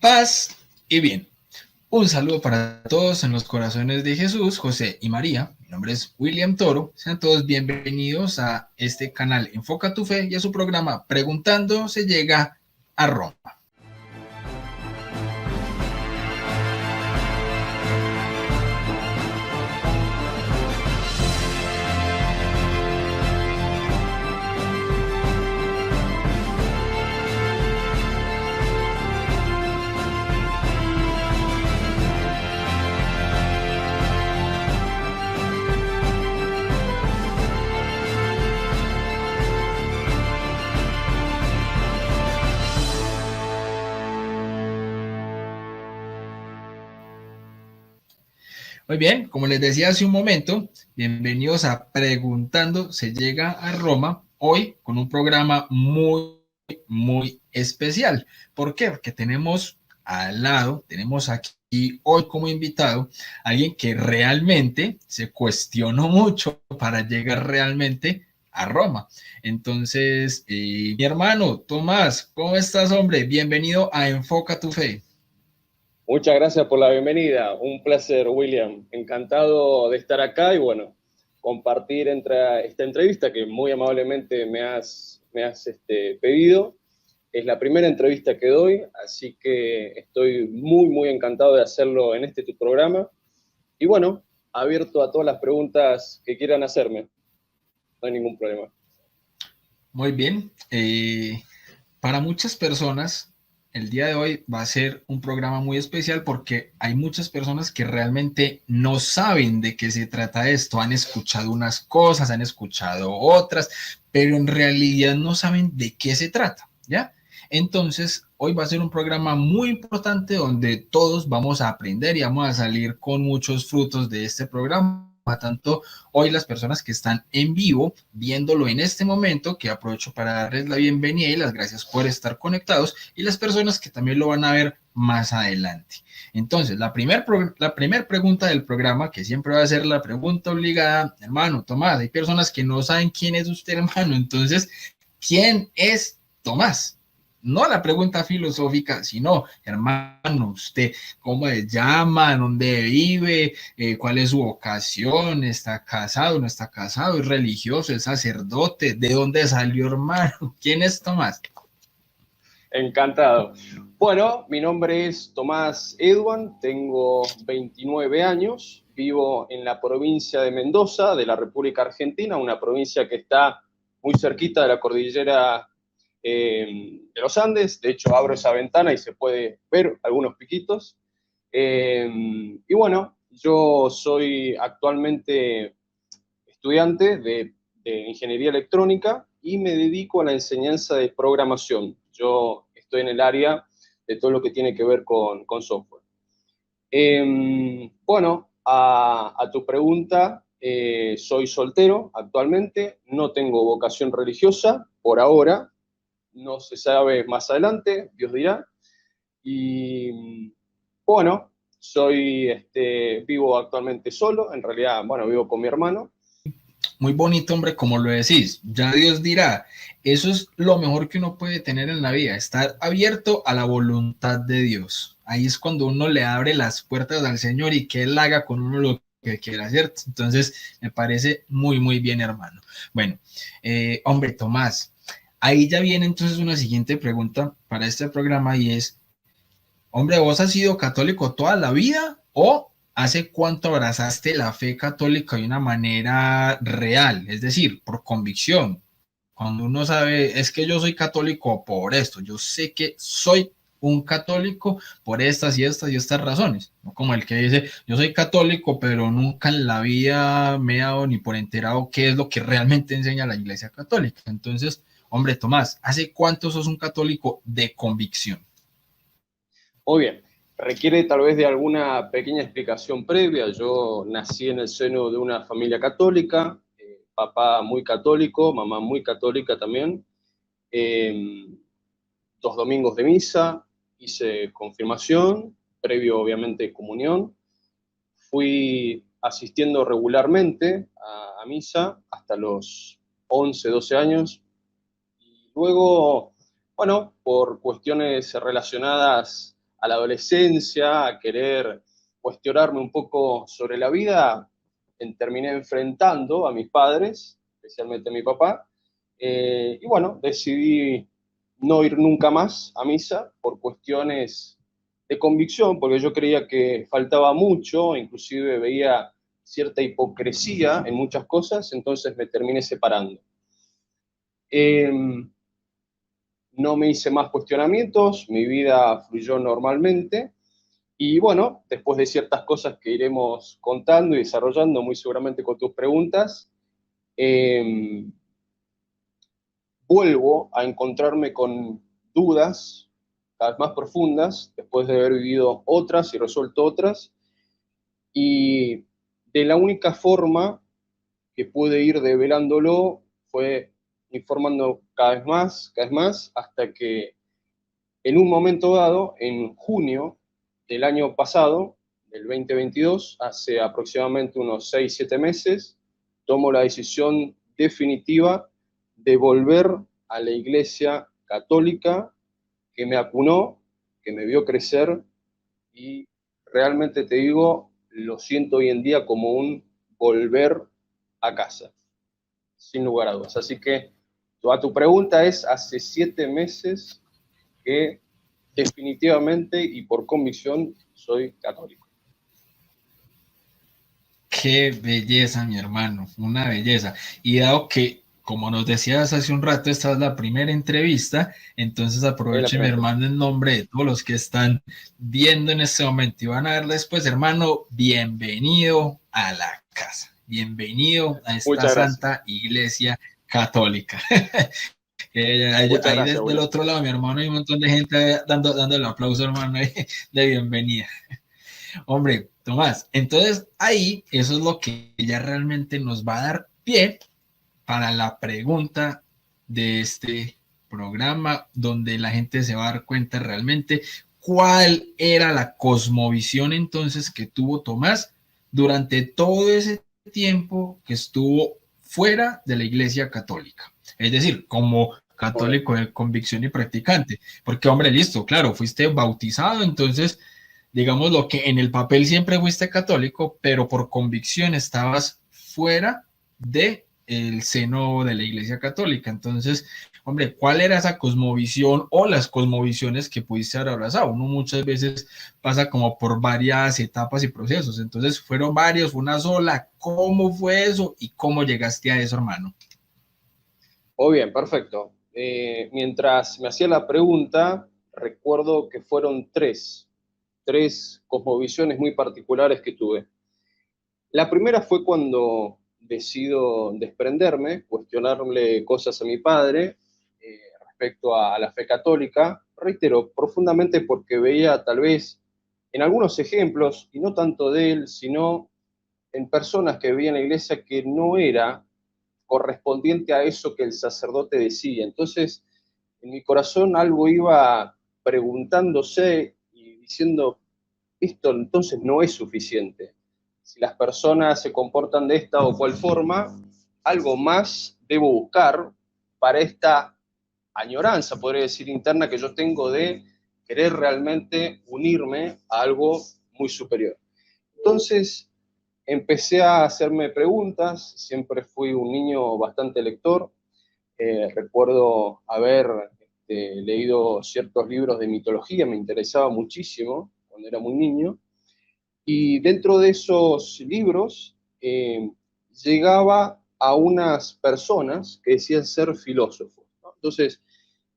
Paz y bien. Un saludo para todos en los corazones de Jesús, José y María. Mi nombre es William Toro. Sean todos bienvenidos a este canal Enfoca tu Fe y a su programa Preguntando se llega a Roma. Muy bien, como les decía hace un momento, bienvenidos a Preguntando se llega a Roma, hoy con un programa muy especial. ¿Por qué? Porque tenemos al lado, tenemos aquí hoy como invitado a alguien que realmente se cuestionó mucho para llegar realmente a Roma. Entonces, mi hermano Tomás, ¿cómo estás, hombre? Bienvenido a Enfoca tu Fe. Muchas gracias por la bienvenida. Un placer, William. Encantado de estar acá y bueno, compartir esta entrevista que muy amablemente me has pedido. Es la primera entrevista que doy, así que estoy muy encantado de hacerlo en tu programa. Y bueno, abierto a todas las preguntas que quieran hacerme. No hay ningún problema. Muy bien. Para muchas personas, el día de hoy va a ser un programa muy especial porque hay muchas personas que realmente no saben de qué se trata esto. Han escuchado unas cosas, han escuchado otras, pero en realidad no saben de qué se trata, ¿ya? Entonces, hoy va a ser un programa muy importante donde todos vamos a aprender y vamos a salir con muchos frutos de este programa. Tanto hoy las personas que están en vivo viéndolo en este momento, que aprovecho para darles la bienvenida y las gracias por estar conectados, y las personas que también lo van a ver más adelante. Entonces, la primera pregunta del programa, que siempre va a ser la pregunta obligada, hermano Tomás, hay personas que no saben quién es usted, hermano, entonces, ¿quién es Tomás? No la pregunta filosófica, sino, hermano, usted, ¿cómo se llama? ¿Dónde vive? ¿Cuál es su vocación? ¿Está casado? ¿No está casado? ¿Es religioso? ¿Es sacerdote? ¿De dónde salió, hermano? ¿Quién es Tomás? Encantado. Bueno, mi nombre es Tomás Edwan, tengo 29 años, vivo en la provincia de Mendoza, de la República Argentina, una provincia que está muy cerquita de la cordillera de los Andes. De hecho, abro esa ventana y se puede ver algunos piquitos. Y bueno, yo soy actualmente estudiante de ingeniería electrónica y me dedico a la enseñanza de programación. Yo estoy en el área de todo lo que tiene que ver con software. Bueno, a tu pregunta, soy soltero actualmente, no tengo vocación religiosa por ahora, no se sabe más adelante, Dios dirá. Y bueno, vivo actualmente solo, en realidad, bueno, vivo con mi hermano. Muy bonito, hombre, como lo decís. Ya Dios dirá, eso es lo mejor que uno puede tener en la vida, estar abierto a la voluntad de Dios. Ahí es cuando uno le abre las puertas al Señor y que Él haga con uno lo que quiera, ¿cierto? Entonces, me parece muy bien, hermano. Bueno, hombre, Tomás, ahí ya viene entonces una siguiente pregunta para este programa y es, hombre, ¿vos has sido católico toda la vida o hace cuánto abrazaste la fe católica de una manera real? Es decir, por convicción. Cuando uno sabe, es que yo soy católico por esto, yo sé que soy un católico por estas razones, no como el que dice, yo soy católico, pero nunca en la vida me he dado ni por enterado qué es lo que realmente enseña la Iglesia Católica. Entonces, hombre, Tomás, ¿hace cuánto sos un católico de convicción? Muy bien. Requiere tal vez de alguna pequeña explicación previa. Yo nací en el seno de una familia católica, papá muy católico, mamá muy católica también. Eh, 2 domingos de misa, hice confirmación, previo obviamente comunión. Fui asistiendo regularmente a misa hasta los 11, 12 años. Y luego, bueno, por cuestiones relacionadas a la adolescencia, a querer cuestionarme un poco sobre la vida, terminé enfrentando a mis padres, especialmente a mi papá, y bueno, decidí no ir nunca más a misa por cuestiones de convicción, porque yo creía que faltaba mucho, inclusive veía cierta hipocresía en muchas cosas, entonces me terminé separando. Eh, no me hice más cuestionamientos, mi vida fluyó normalmente, y bueno, después de ciertas cosas que iremos contando y desarrollando muy seguramente con tus preguntas, eh, vuelvo a encontrarme con dudas cada vez más profundas, después de haber vivido otras y resuelto otras, y de la única forma que pude ir develándolo fue informando cada vez más, hasta que en un momento dado, en junio del año pasado, del 2022, hace aproximadamente unos 6 o 7 meses, tomo la decisión definitiva de volver a la Iglesia Católica que me acunó, que me vio crecer, y realmente te digo, lo siento hoy en día como un volver a casa, sin lugar a dudas. Así que a tu pregunta es, hace 7 meses que definitivamente y por convicción soy católico. Qué belleza, mi hermano, una belleza. Y dado que, como nos decías hace un rato, esta es la primera entrevista, entonces aproveche, mi hermano, en nombre de todos los que están viendo en este momento y van a ver después, hermano, bienvenido a la casa, bienvenido a esta santa iglesia católica. Ahí gracias, desde el otro lado, mi hermano, hay un montón de gente dando el aplauso, hermano, de bienvenida. Hombre, Tomás, entonces ahí eso es lo que ya realmente nos va a dar pie para la pregunta de este programa, donde la gente se va a dar cuenta realmente cuál era la cosmovisión entonces que tuvo Tomás durante todo ese tiempo que estuvo fuera de la Iglesia Católica. Es decir, como católico de convicción y practicante. Porque, hombre, listo, claro, fuiste bautizado, entonces digamos lo que en el papel siempre fuiste católico, pero por convicción estabas fuera de el seno de la Iglesia Católica. Entonces, hombre, ¿cuál era esa cosmovisión o las cosmovisiones que pudiste haber abrazado? Uno muchas veces pasa como por varias etapas y procesos. Entonces, ¿fueron varios, una sola? ¿Cómo fue eso y cómo llegaste a eso, hermano? Muy bien, perfecto. Mientras me hacía la pregunta, recuerdo que fueron tres cosmovisiones muy particulares que tuve. La primera fue cuando decido desprenderme, cuestionarle cosas a mi padre respecto a la fe católica, reitero, profundamente porque veía tal vez en algunos ejemplos, y no tanto de él, sino en personas que veían la iglesia que no era correspondiente a eso que el sacerdote decía. Entonces, en mi corazón algo iba preguntándose y diciendo, esto entonces no es suficiente. Si las personas se comportan de esta o cual forma, algo más debo buscar para esta añoranza, podría decir, interna que yo tengo de querer realmente unirme a algo muy superior. Entonces, empecé a hacerme preguntas, siempre fui un niño bastante lector, recuerdo haber leído ciertos libros de mitología, me interesaba muchísimo cuando era muy niño, y dentro de esos libros llegaba a unas personas que decían ser filósofos, ¿no? Entonces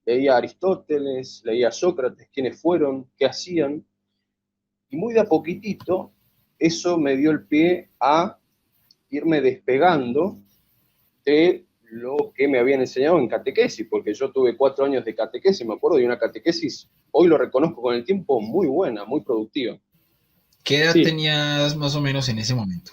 leía a Aristóteles, leía a Sócrates, quiénes fueron, qué hacían, y muy de a poquitito eso me dio el pie a irme despegando de lo que me habían enseñado en catequesis, porque yo tuve 4 años de catequesis, me acuerdo de una catequesis, hoy lo reconozco con el tiempo, muy buena, muy productiva. ¿Qué edad Sí, tenías más o menos en ese momento?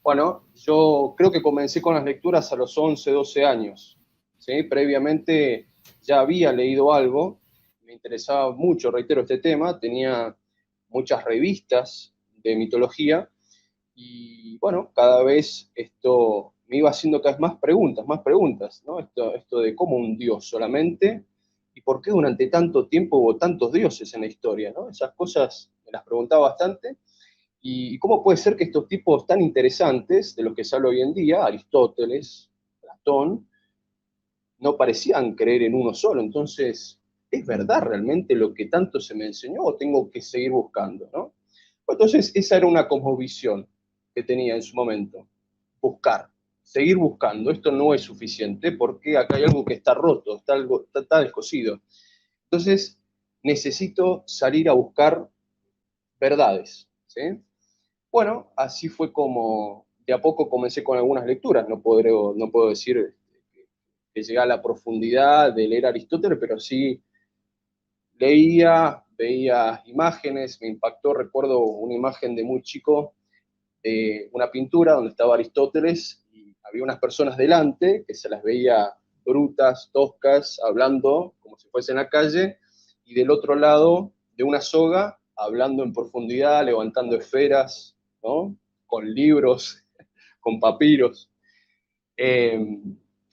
bueno, yo creo que comencé con las lecturas a los 11, 12 años. ¿Sí? Previamente ya había leído algo, me interesaba mucho, reitero, este tema, tenía muchas revistas de mitología y bueno, cada vez esto me iba haciendo cada vez más preguntas, ¿no? Esto de cómo un dios solamente, ¿Y por qué durante tanto tiempo hubo tantos dioses en la historia, ¿no? Esas cosas me las preguntaba bastante. ¿Y cómo puede ser que estos tipos tan interesantes, de los que se habla hoy en día, Aristóteles, Platón, no parecían creer en uno solo? Entonces, ¿es verdad realmente lo que tanto se me enseñó o tengo que seguir buscando, ¿no? Entonces, esa era una cosmovisión que tenía en su momento. Buscar, seguir buscando. Esto no es suficiente porque acá hay algo que está roto, está descosido. Entonces, necesito salir a buscar verdades, ¿sí? Bueno, así fue como de a poco comencé con algunas lecturas. No puedo decir que llegué a la profundidad de leer Aristóteles, pero sí leía, veía imágenes, me impactó, recuerdo una imagen de muy chico, una pintura donde estaba Aristóteles y había unas personas delante que se las veía brutas, toscas, hablando como si fuese en la calle, y del otro lado de una soga, hablando en profundidad, levantando esferas, ¿no? Con libros, con papiros. Eh,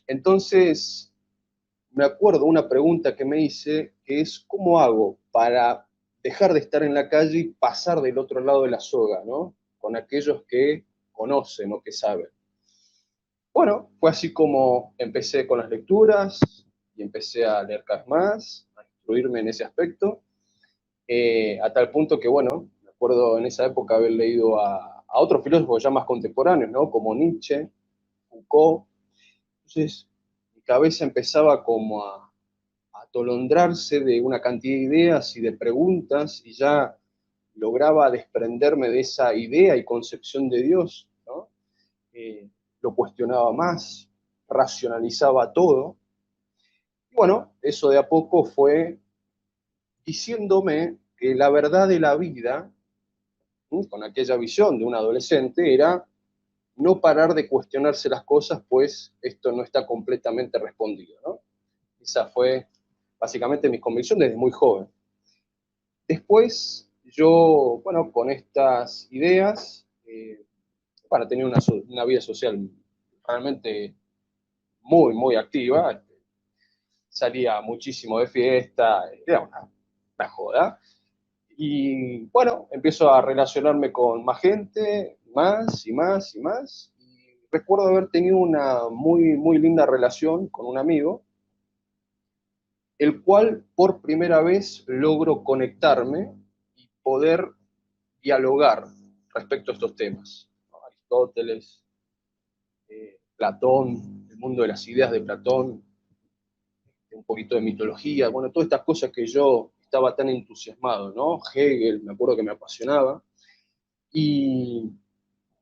entonces, me acuerdo una pregunta que me hice, que es, ¿cómo hago para dejar de estar en la calle y pasar del otro lado de la soga, ¿no? Con aquellos que conocen o que saben. Bueno, fue así como empecé con las lecturas y empecé a leer cada vez más, a instruirme en ese aspecto, a tal punto que, bueno, me acuerdo en esa época haber leído a otros filósofos ya más contemporáneos, ¿no? Como Nietzsche, Foucault. Entonces, mi cabeza empezaba como a atolondrarse de una cantidad de ideas y de preguntas y ya lograba desprenderme de esa idea y concepción de Dios, ¿no? Lo cuestionaba más, racionalizaba todo. Y bueno, eso de a poco fue diciéndome que la verdad de la vida, ¿sí? Con aquella visión de un adolescente, era no parar de cuestionarse las cosas, pues esto no está completamente respondido, ¿no? Esa fue básicamente mi convicción desde muy joven. Después, yo, bueno, con estas ideas, bueno, tenía una vida social realmente muy activa, salía muchísimo de fiesta, era una joda. Y bueno, empiezo a relacionarme con más gente, más y más y más. Y recuerdo haber tenido una muy linda relación con un amigo, el cual por primera vez logro conectarme y poder dialogar respecto a estos temas, ¿no? Aristóteles, Platón, el mundo de las ideas de Platón, un poquito de mitología, bueno, todas estas cosas que yo estaba tan entusiasmado, ¿no? Hegel, me acuerdo que me apasionaba. Y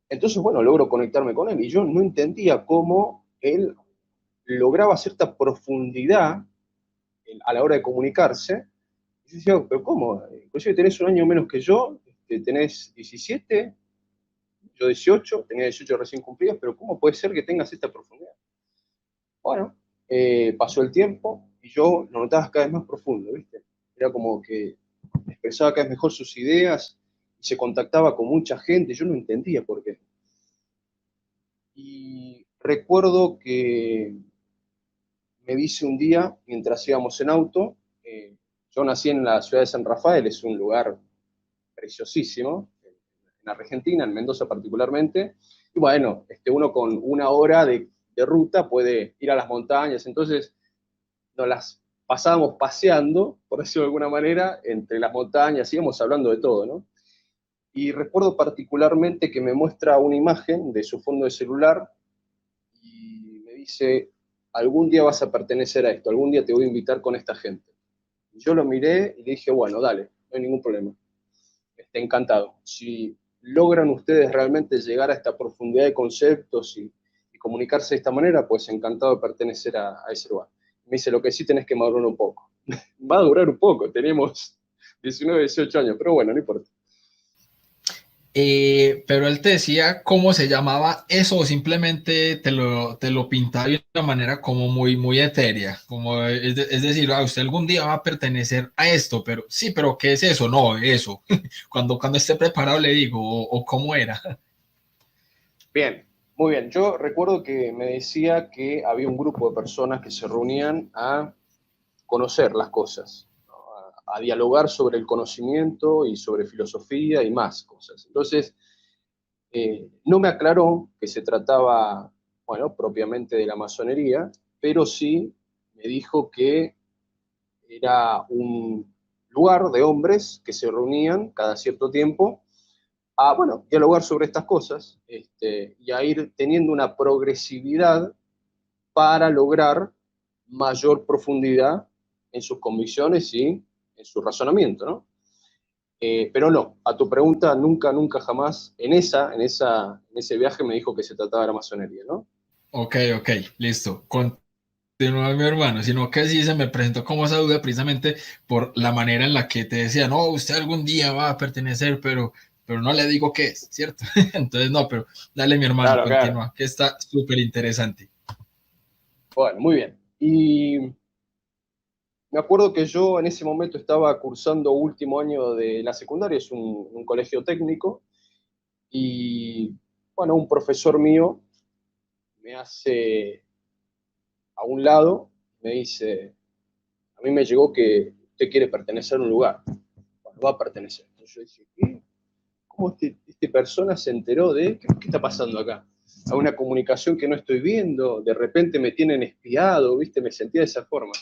entonces, bueno, logro conectarme con él y yo no entendía cómo él lograba cierta profundidad a la hora de comunicarse. Y yo decía, pero ¿cómo? Inclusive tenés un año menos que yo, tenés 17, yo 18, tenía 18 recién cumplidos, pero ¿cómo puede ser que tengas esta profundidad? Bueno, pasó el tiempo y yo lo notaba cada vez más profundo, ¿viste? Era como que expresaba cada vez mejor sus ideas y se contactaba con mucha gente, yo no entendía por qué. Y recuerdo que me dice un día, mientras íbamos en auto, yo nací en la ciudad de San Rafael, es un lugar preciosísimo, en Argentina, en Mendoza particularmente, y bueno, uno con una hora de ruta puede ir a las montañas, entonces nos las pasábamos paseando, por decirlo de alguna manera, entre las montañas, íbamos hablando de todo, ¿no? Y recuerdo particularmente que me muestra una imagen de su fondo de celular y me dice, algún día vas a pertenecer a esto, algún día te voy a invitar con esta gente. Y yo lo miré y le dije, bueno, dale, no hay ningún problema. Encantado. Si logran ustedes realmente llegar a esta profundidad de conceptos y comunicarse de esta manera, pues encantado de pertenecer a ese lugar. Me dice, lo que sí tenés que madurar un poco. Va a durar un poco, tenemos 19, 18 años, pero bueno, no importa. Pero él te decía cómo se llamaba eso o simplemente te lo pintaba de una manera como muy etérea, como es decir, usted algún día va a pertenecer a esto, pero sí, pero ¿qué es eso? No, eso. Cuando esté preparado le digo, o cómo era. Bien, muy bien. Yo recuerdo que me decía que había un grupo de personas que se reunían a conocer las cosas, ¿no? A dialogar sobre el conocimiento y sobre filosofía y más cosas. Entonces, no me aclaró que se trataba, bueno, propiamente de la masonería, pero sí me dijo que era un lugar de hombres que se reunían cada cierto tiempo a, bueno, dialogar sobre estas cosas, y a ir teniendo una progresividad para lograr mayor profundidad en sus convicciones y en su razonamiento, ¿no? Pero no, a tu pregunta, nunca, nunca jamás, en ese viaje me dijo que se trataba de la masonería, ¿no? Ok, ok, listo. Continúa mi hermano, sino que sí se me presentó como esa duda precisamente por la manera en la que te decía, no, usted algún día va a pertenecer, pero no le digo qué es, ¿cierto? Entonces, no, pero dale mi hermano, Claro, claro. continúa, que está súper interesante. Bueno, muy bien. Y me acuerdo que yo en ese momento estaba cursando último año de la secundaria, es un colegio técnico, y bueno, un profesor mío me hace a un lado, me dice, a mí me llegó que usted quiere pertenecer a un lugar, bueno, va a pertenecer. Entonces yo dije, ¿qué? ¿Cómo este persona se enteró de qué está pasando acá? Hay una comunicación que no estoy viendo, de repente me tienen espiado, ¿viste? Me sentía de esa forma.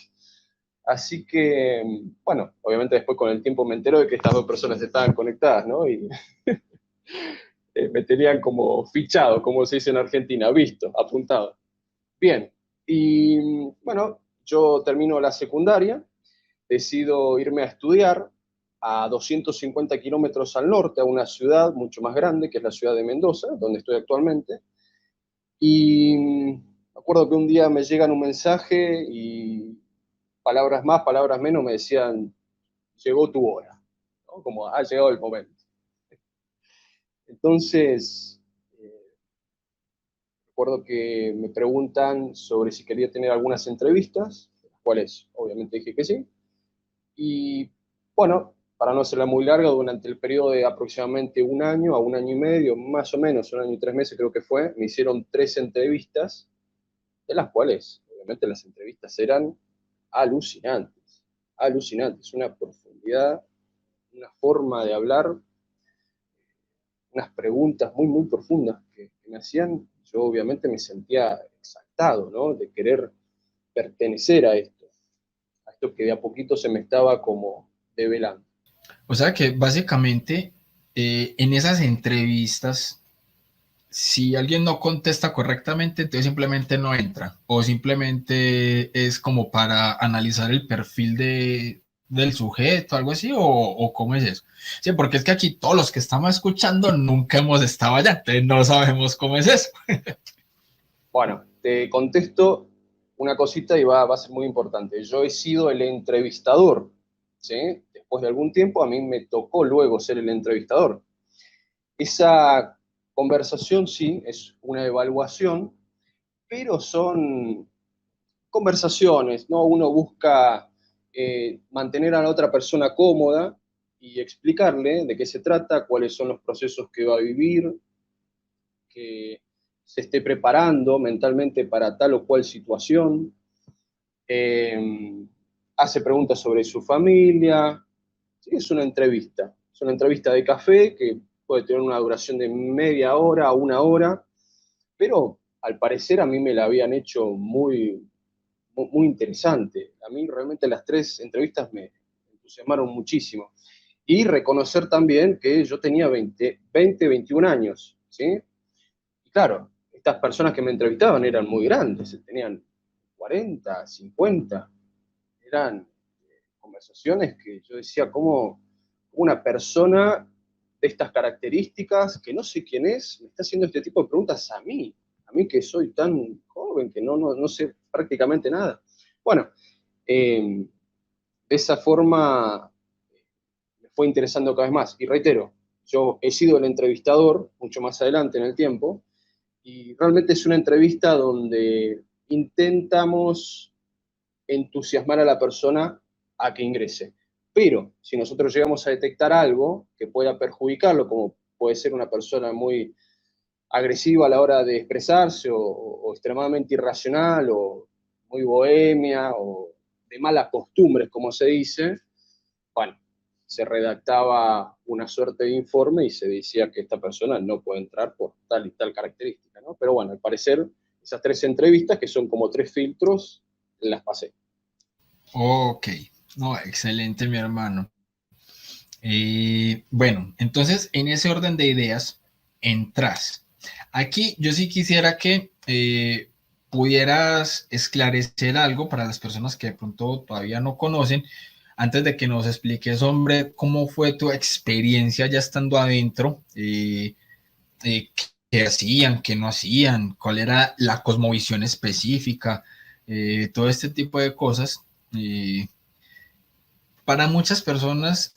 Así que, bueno, obviamente después con el tiempo me entero de que estas dos personas estaban conectadas, ¿no? Y me tenían como fichado, como se dice en Argentina, visto, apuntado. Bien, y bueno, yo termino la secundaria, decido irme a estudiar a 250 kilómetros al norte, a una ciudad mucho más grande, que es la ciudad de Mendoza, donde estoy actualmente. Y me acuerdo que un día me llegan un mensaje y palabras más, palabras menos me decían, llegó tu hora, ¿no? Como ha llegado el momento. Entonces, recuerdo que me preguntan sobre si quería tener algunas entrevistas, las cuales obviamente dije que sí. Y bueno, para no hacerla muy larga, durante el periodo de aproximadamente un año a un año y medio, más o menos, un año y 3 meses creo que fue, me hicieron 3 entrevistas, de las cuales obviamente las entrevistas eran alucinantes, alucinantes, una profundidad, una forma de hablar, unas preguntas muy, muy profundas que me hacían. Yo obviamente me sentía exaltado, ¿no? De querer pertenecer a esto que de a poquito se me estaba como develando. O sea que básicamente en esas entrevistas, si alguien no contesta correctamente, entonces simplemente no entra o simplemente es como para analizar el perfil del sujeto, algo así, o cómo es eso. Sí, porque es que aquí todos los que estamos escuchando nunca hemos estado allá, entonces no sabemos cómo es eso. Bueno, te contesto una cosita y va a ser muy importante. Yo he sido el entrevistador, ¿sí? Después de algún tiempo a mí me tocó luego ser el entrevistador. Esa conversación sí es una evaluación, pero son conversaciones, ¿no? Uno busca mantener a la otra persona cómoda y explicarle de qué se trata, cuáles son los procesos que va a vivir, que se esté preparando mentalmente para tal o cual situación, eh, hace preguntas sobre su familia. Sí, es una entrevista de café que puede tener una duración de media hora a una hora, pero al parecer a mí me la habían hecho muy, muy, muy interesante. A mí realmente las 3 entrevistas me entusiasmaron muchísimo. Y reconocer también que yo tenía 21 años, ¿sí? Y claro, estas personas que me entrevistaban eran muy grandes, tenían 40, 50, eran conversaciones que yo decía, ¿cómo una persona de estas características, que no sé quién es, me está haciendo este tipo de preguntas a mí que soy tan joven, que no sé prácticamente nada? Bueno, de esa forma me fue interesando cada vez más. Y reitero, yo he sido el entrevistador mucho más adelante en el tiempo, y realmente es una entrevista donde intentamos entusiasmar a la persona a que ingrese. Pero si nosotros llegamos a detectar algo que pueda perjudicarlo, como puede ser una persona muy agresiva a la hora de expresarse o extremadamente irracional o muy bohemia o de malas costumbres, como se dice, bueno, se redactaba una suerte de informe y se decía que esta persona no puede entrar por tal y tal característica, ¿no? Pero bueno, al parecer, esas 3 entrevistas, que son como 3 filtros, las pasé. Ok, no, excelente, mi hermano. Bueno, entonces en ese orden de ideas, entras. Aquí yo sí quisiera que pudieras esclarecer algo para las personas que de pronto todavía no conocen, antes de que nos expliques, hombre, cómo fue tu experiencia ya estando adentro, eh, qué hacían, qué no hacían, cuál era la cosmovisión específica, todo este tipo de cosas. Eh, para muchas personas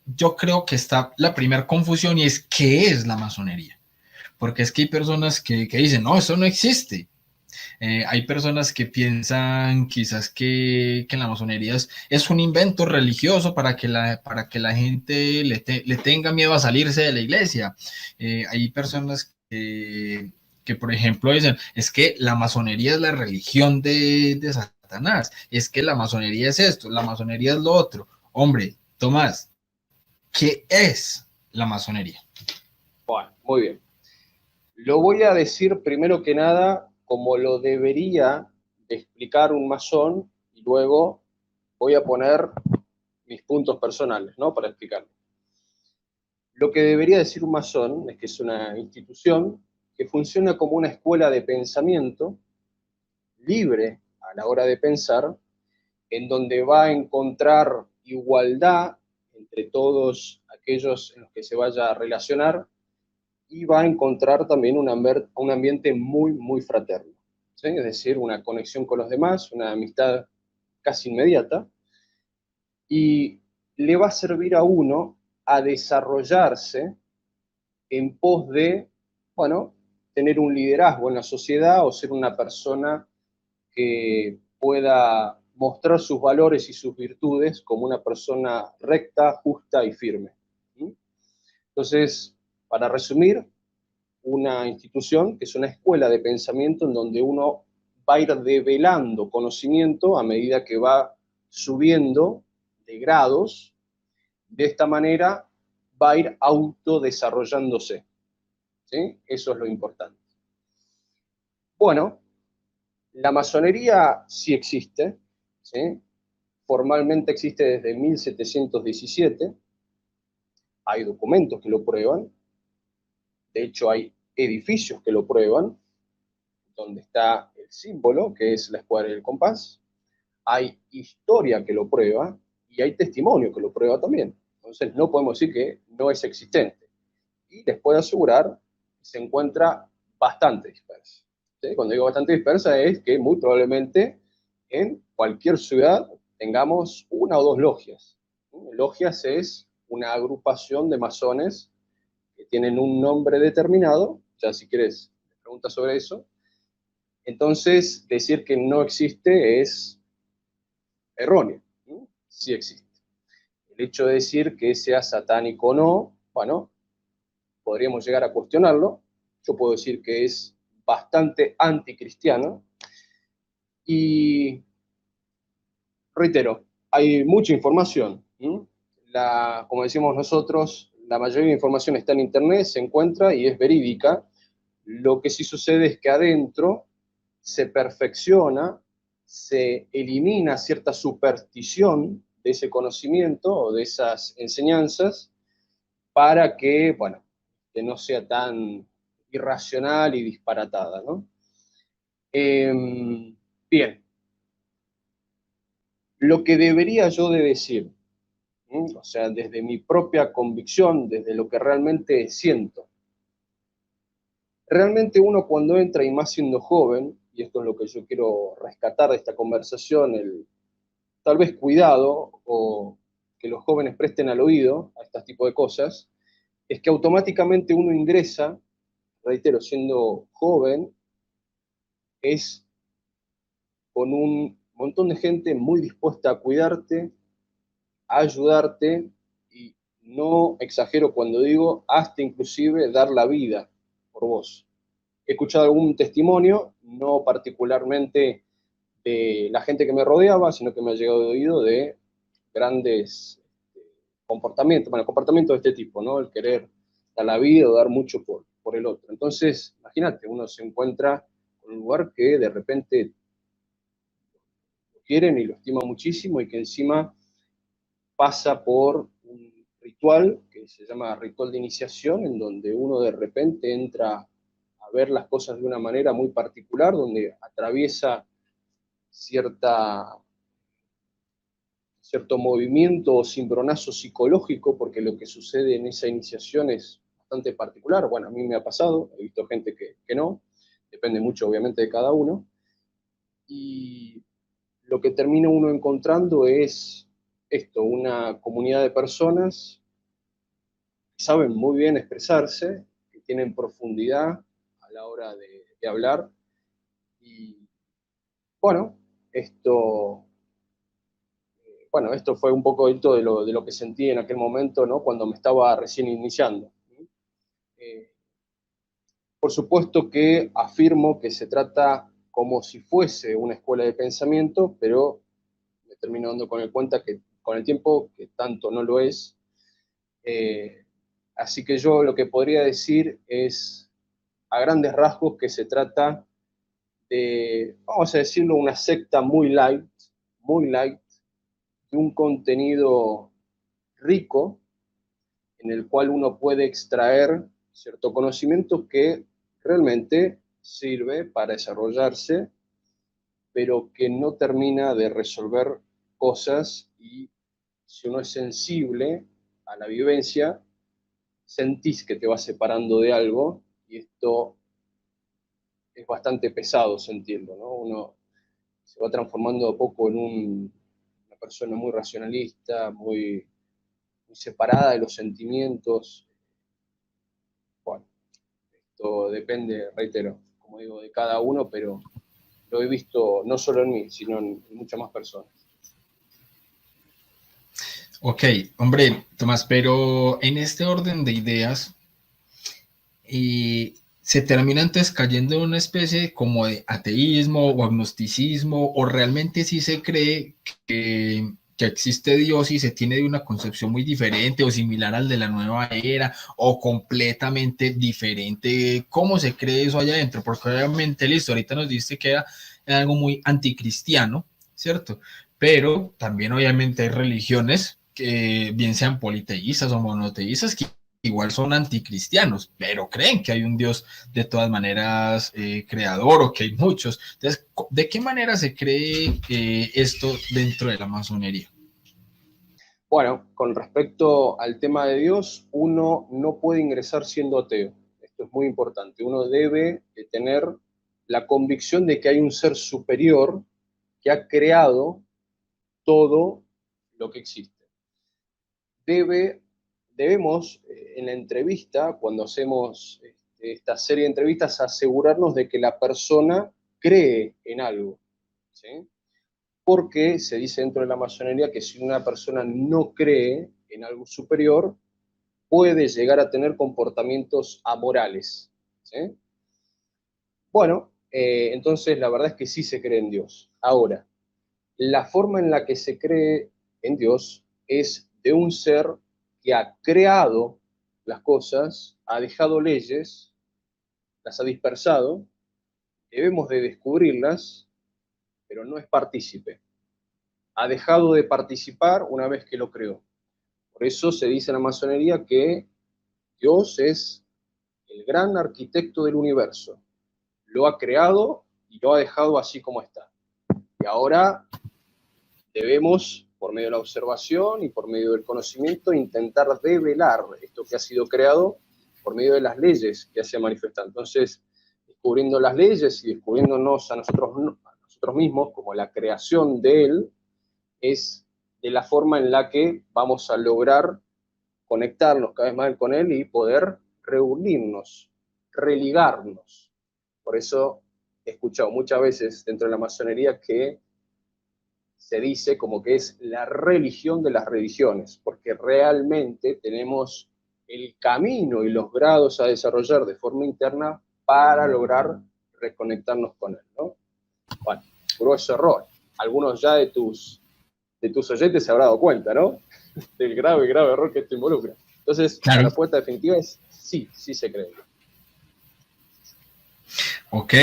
yo creo que está la primera confusión y es qué es la masonería. Porque es que hay personas que dicen, no, eso no existe. Hay personas que piensan quizás que la masonería es un invento religioso para que la gente le tenga miedo a salirse de la iglesia. Hay personas que, por ejemplo, dicen, es que la masonería es la religión de Satanás, es que la masonería es esto, la masonería es lo otro. Hombre, Tomás, ¿qué es la masonería? Bueno, muy bien. Lo voy a decir primero que nada como lo debería de explicar un masón y luego voy a poner mis puntos personales, ¿no? Para explicarlo. Lo que debería decir un masón es que es una institución que funciona como una escuela de pensamiento libre a la hora de pensar, en donde va a encontrar igualdad entre todos aquellos en los que se vaya a relacionar y va a encontrar también un ambiente muy, muy fraterno, ¿sí? Es decir, una conexión con los demás, una amistad casi inmediata, y le va a servir a uno a desarrollarse en pos de, bueno, tener un liderazgo en la sociedad o ser una persona que pueda mostrar sus valores y sus virtudes como una persona recta, justa y firme. ¿Sí? Entonces, para resumir, una institución que es una escuela de pensamiento en donde uno va a ir develando conocimiento a medida que va subiendo de grados. De esta manera va a ir autodesarrollándose. ¿Sí? Eso es lo importante. Bueno, la masonería sí existe, ¿sí? Formalmente existe desde 1717, hay documentos que lo prueban, de hecho hay edificios que lo prueban, donde está el símbolo, que es la escuadra y el compás, hay historia que lo prueba y hay testimonio que lo prueba también. Entonces no podemos decir que no es existente. Y les puedo asegurar que se encuentra bastante dispersa. ¿Sí? Cuando digo bastante dispersa es que muy probablemente en cualquier ciudad tengamos una o dos logias. Logias es una agrupación de masones que tienen un nombre determinado, ya si quieres preguntas sobre eso. Entonces, decir que no existe es erróneo, ¿no? Sí existe. El hecho de decir que sea satánico o no, bueno, podríamos llegar a cuestionarlo. Yo puedo decir que es bastante anticristiano y reitero, hay mucha información. Como decimos nosotros, la mayoría de la información está en internet, se encuentra y es verídica. Lo que sí sucede es que adentro se perfecciona, se elimina cierta superstición de ese conocimiento o de esas enseñanzas para que, bueno, que no sea tan irracional y disparatada, ¿no? Bien, lo que debería yo de decir, o sea, desde mi propia convicción, desde lo que realmente siento, realmente uno cuando entra y más siendo joven, y esto es lo que yo quiero rescatar de esta conversación, el tal vez cuidado o que los jóvenes presten al oído a este tipo de cosas, es que automáticamente uno ingresa, reitero, siendo joven, es con un montón de gente muy dispuesta a cuidarte, a ayudarte, y no exagero cuando digo, hasta inclusive dar la vida por vos. He escuchado algún testimonio, no particularmente de la gente que me rodeaba, sino que me ha llegado de oído de grandes comportamientos de este tipo, ¿no? El querer dar la vida o dar mucho por el otro. Entonces, imagínate, uno se encuentra en un lugar que de repente lo quieren y lo estima muchísimo y que encima pasa por un ritual que se llama ritual de iniciación, en donde uno de repente entra a ver las cosas de una manera muy particular, donde atraviesa cierta, cierto movimiento o cimbronazo psicológico, porque lo que sucede en esa iniciación es bastante particular. Bueno, a mí me ha pasado, he visto gente que no, depende mucho obviamente de cada uno, y lo que termina uno encontrando es esto, una comunidad de personas que saben muy bien expresarse, que tienen profundidad a la hora de hablar, y bueno, esto bueno, esto fue un poco de lo que sentí en aquel momento, ¿no? Cuando me estaba recién iniciando. Eh, por supuesto que afirmo que se trata como si fuese una escuela de pensamiento, pero me termino dando cuenta que con el tiempo que tanto no lo es. Eh, Así que yo lo que podría decir es, a grandes rasgos, que se trata de, vamos a decirlo, una secta muy light, de un contenido rico en el cual uno puede extraer cierto conocimiento que realmente sirve para desarrollarse, pero que no termina de resolver cosas, y si uno es sensible a la vivencia, sentís que te vas separando de algo, y esto es bastante pesado sentirlo, ¿no? Uno se va transformando a poco en una persona muy racionalista, muy separada de los sentimientos. Bueno, esto depende, reitero, como digo, de cada uno, pero lo he visto no solo en mí, sino en muchas más personas. Ok, hombre, Tomás, pero en este orden de ideas, se termina entonces cayendo en una especie como de ateísmo o agnosticismo, o realmente sí se cree que existe Dios y se tiene de una concepción muy diferente o similar al de la nueva era, o completamente diferente. ¿Cómo se cree eso allá adentro? Porque obviamente, listo, ahorita nos dice que era algo muy anticristiano, ¿cierto? Pero también obviamente hay religiones que bien sean politeístas o monoteístas que igual son anticristianos, pero creen que hay un Dios de todas maneras creador, o que hay muchos. Entonces, ¿de qué manera se cree esto dentro de la masonería? Bueno, con respecto al tema de Dios, uno no puede ingresar siendo ateo. Esto es muy importante. Uno debe de tener la convicción de que hay un ser superior que ha creado todo lo que existe. Debemos, en la entrevista, cuando hacemos esta serie de entrevistas, asegurarnos de que la persona cree en algo, ¿sí? Porque se dice dentro de la masonería que si una persona no cree en algo superior, puede llegar a tener comportamientos amorales, ¿sí? Bueno, entonces la verdad es que sí se cree en Dios. Ahora, la forma en la que se cree en Dios es de un ser que ha creado las cosas, ha dejado leyes, las ha dispersado, debemos de descubrirlas, pero no es partícipe. Ha dejado de participar una vez que lo creó. Por eso se dice en la masonería que Dios es el gran arquitecto del universo. Lo ha creado y lo ha dejado así como está. Y ahora debemos, por medio de la observación y por medio del conocimiento, intentar develar esto que ha sido creado por medio de las leyes que se manifiestan. Entonces, descubriendo las leyes y descubriéndonos a nosotros mismos como la creación de Él, es de la forma en la que vamos a lograr conectarnos cada vez más con Él y poder reunirnos, religarnos. Por eso he escuchado muchas veces dentro de la masonería que se dice como que es la religión de las religiones, porque realmente tenemos el camino y los grados a desarrollar de forma interna para lograr reconectarnos con Él, ¿no? Bueno. grueso error. Algunos ya de tus oyentes se habrán dado cuenta, ¿no? Del grave error que esto involucra. Entonces, la Claro. respuesta definitiva es sí, sí se cree. Ok,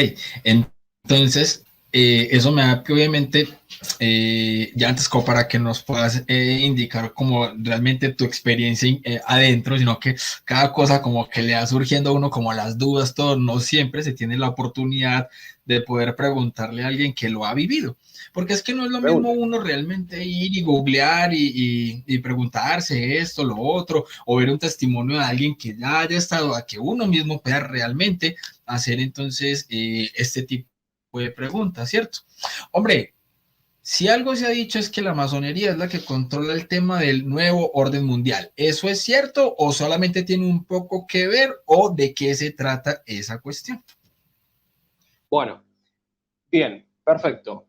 entonces eso me da que obviamente, ya antes como para que nos puedas indicar como realmente tu experiencia adentro, sino que cada cosa como que le va surgiendo a uno como las dudas, todo, no siempre se tiene la oportunidad de poder preguntarle a alguien que lo ha vivido. Porque es que no es lo mismo Pregunte. uno realmente ir y googlear y preguntarse esto, lo otro, o ver un testimonio de alguien que ya haya estado, a que uno mismo pueda realmente hacer entonces este tipo de preguntas, ¿cierto? Hombre, si algo se ha dicho es que la masonería es la que controla el tema del nuevo orden mundial. ¿Eso es cierto o solamente tiene un poco que ver o de qué se trata esa cuestión? Bueno, bien, perfecto.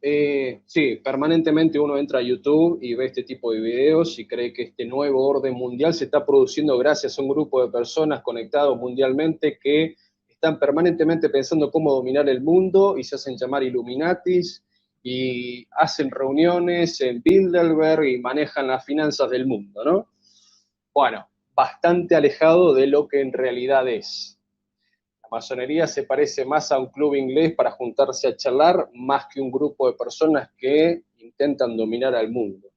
Sí, permanentemente uno entra a YouTube y ve este tipo de videos y cree que este nuevo orden mundial se está produciendo gracias a un grupo de personas conectados mundialmente que están permanentemente pensando cómo dominar el mundo y se hacen llamar Illuminatis y hacen reuniones en Bilderberg y manejan las finanzas del mundo, ¿no? Bueno, bastante alejado de lo que en realidad es. La masonería se parece más a un club inglés para juntarse a charlar, más que un grupo de personas que intentan dominar al mundo.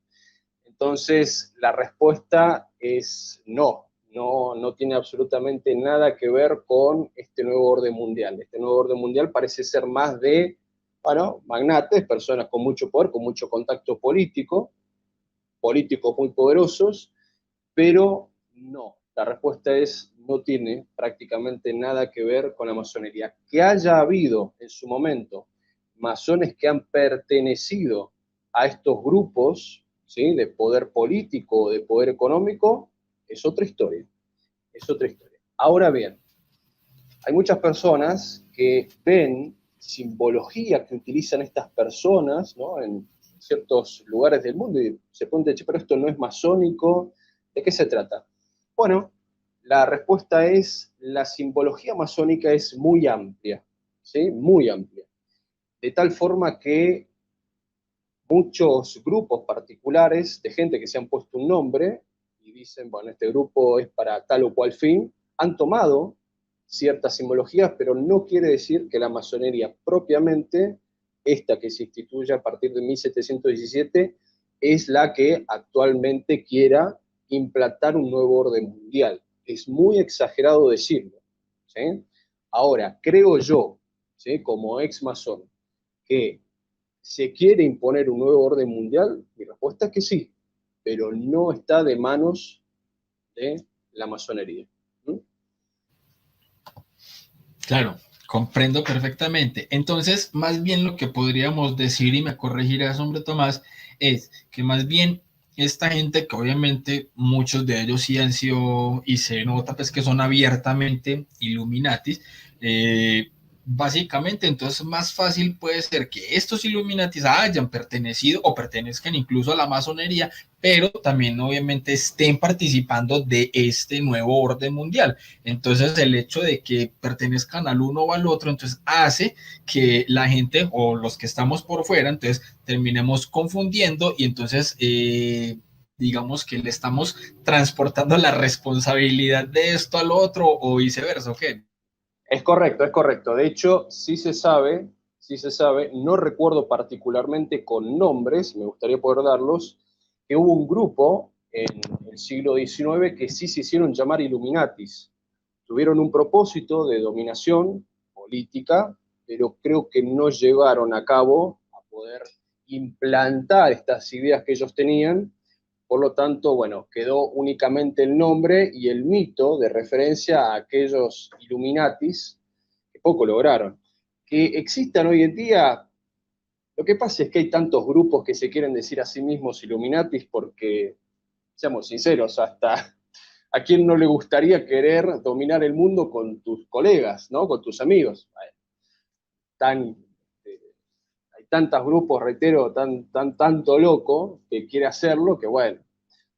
Entonces, la respuesta es no, no tiene absolutamente nada que ver con este nuevo orden mundial. Este nuevo orden mundial parece ser más de, bueno, magnates, personas con mucho poder, con mucho contacto político, políticos muy poderosos, pero no. La respuesta es no tiene prácticamente nada que ver con la masonería. Que haya habido en su momento masones que han pertenecido a estos grupos, ¿sí?, de poder político o de poder económico, es otra historia. Es otra historia. Ahora bien, hay muchas personas que ven simbología que utilizan estas personas, ¿no?, en ciertos lugares del mundo y se preguntan, pero esto no es masónico, ¿de qué se trata? Bueno, la respuesta es, la simbología masónica es muy amplia, ¿sí? Muy amplia. De tal forma que muchos grupos particulares de gente que se han puesto un nombre y dicen, bueno, este grupo es para tal o cual fin, han tomado ciertas simbologías, pero no quiere decir que la masonería propiamente, esta que se instituye a partir de 1717, es la que actualmente quiera implantar un nuevo orden mundial. Es muy exagerado decirlo, ¿sí? Ahora, creo yo, ¿sí?, como ex masón, que ¿se quiere imponer un nuevo orden mundial? Mi respuesta es que sí, pero no está de manos de la masonería. ¿Mm? Claro, comprendo perfectamente. Entonces, más bien lo que podríamos decir, y me corregirás, hombre Tomás, es que más bien esta gente, que obviamente muchos de ellos sí han sido, y se nota pues que son abiertamente Illuminatis, básicamente entonces más fácil puede ser que estos Illuminatis hayan pertenecido o pertenezcan incluso a la masonería, pero también obviamente estén participando de este nuevo orden mundial. Entonces el hecho de que pertenezcan al uno o al otro, entonces hace que la gente o los que estamos por fuera, entonces terminemos confundiendo y entonces digamos que le estamos transportando la responsabilidad de esto al otro o viceversa, ¿ok? Es correcto, es correcto. De hecho, sí se sabe, no recuerdo particularmente con nombres, me gustaría poder darlos, que hubo un grupo en el siglo XIX que sí se hicieron llamar Illuminatis. Tuvieron un propósito de dominación política, pero creo que no llevaron a cabo a poder implantar estas ideas que ellos tenían. Por lo tanto, bueno, quedó únicamente el nombre y el mito de referencia a aquellos Illuminatis que poco lograron. Que existan hoy en día, lo que pasa es que hay tantos grupos que se quieren decir a sí mismos Illuminatis porque, seamos sinceros, hasta a quién no le gustaría querer dominar el mundo con tus colegas, ¿no?, con tus amigos. Tan, hay tantos grupos, reitero, tanto loco que quiere hacerlo que, bueno,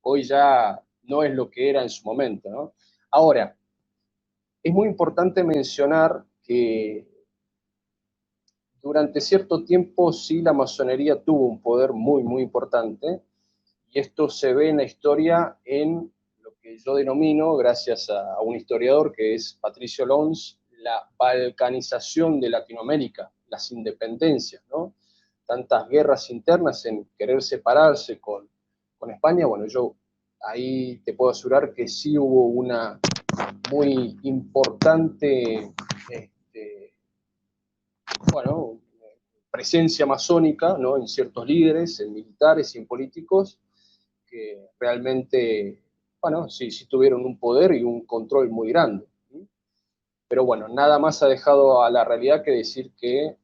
hoy ya no es lo que era en su momento, ¿no? Ahora, es muy importante mencionar que durante cierto tiempo sí la masonería tuvo un poder muy, muy importante, y esto se ve en la historia en lo que yo denomino, gracias a un historiador que es Patricio Lons, la balcanización de Latinoamérica, las independencias, ¿no? Tantas guerras internas en querer separarse con España, bueno, yo ahí te puedo asegurar que sí hubo una muy importante, bueno, presencia masónica, ¿no? En ciertos líderes, en militares y en políticos, que realmente, bueno, sí, sí tuvieron un poder y un control muy grande. ¿Sí? Pero bueno, nada más ha dejado a la realidad que decir que,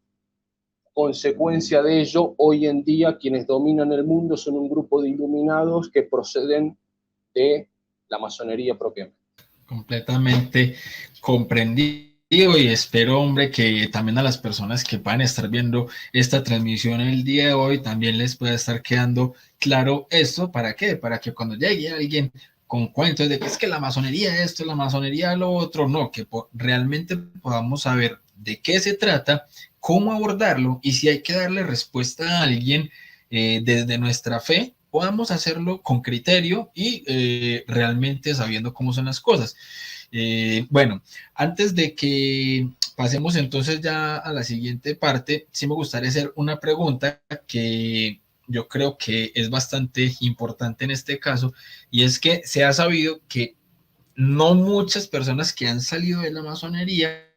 consecuencia de ello, hoy en día quienes dominan el mundo son un grupo de iluminados que proceden de la masonería propiamente. Completamente comprendido y espero, hombre, que también a las personas que puedan estar viendo esta transmisión el día de hoy también les pueda estar quedando claro esto. ¿Para qué? Para que cuando llegue alguien con cuentos de que es que la masonería esto, la masonería lo otro, no, que realmente podamos saber de qué se trata, cómo abordarlo y si hay que darle respuesta a alguien desde nuestra fe, podamos hacerlo con criterio y realmente sabiendo cómo son las cosas. Bueno, antes de que pasemos entonces ya a la siguiente parte, sí me gustaría hacer una pregunta que yo creo que es bastante importante en este caso, y es que se ha sabido que no muchas personas que han salido de la masonería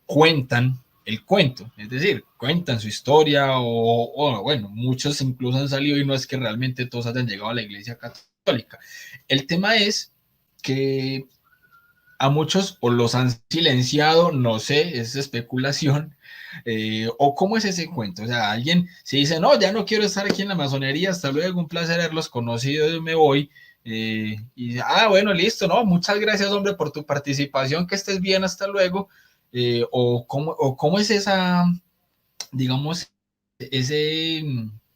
cuentan el cuento, es decir, cuentan su historia o, bueno, muchos incluso han salido y no es que realmente todos hayan llegado a la iglesia católica. El tema es que a muchos o los han silenciado, no sé, es especulación, o cómo es ese cuento, o sea, alguien se dice, no, ya no quiero estar aquí en la masonería, hasta luego, un placer haberlos conocido, me voy, y bueno, listo, no, muchas gracias, hombre, por tu participación, que estés bien, hasta luego, o cómo es esa, digamos, ese,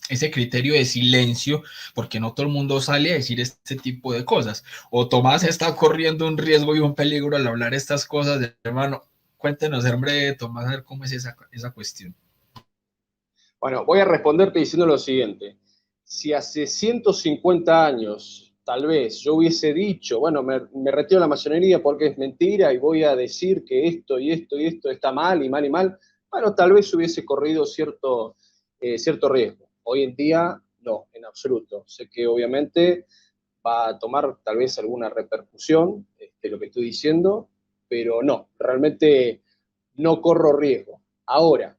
ese criterio de silencio, porque no todo el mundo sale a decir este tipo de cosas. O Tomás está corriendo un riesgo y un peligro al hablar estas cosas, hermano. Cuéntenos, hombre, Tomás, a ver cómo es esa cuestión. Bueno, voy a responderte diciendo lo siguiente. Si hace 150 años, tal vez, yo hubiese dicho, bueno, me retiro de la masonería porque es mentira y voy a decir que esto y esto y esto está mal y mal y mal, bueno, tal vez hubiese corrido cierto riesgo. Hoy en día, no, en absoluto. Sé que obviamente va a tomar tal vez alguna repercusión lo que estoy diciendo, pero no, realmente no corro riesgo. Ahora,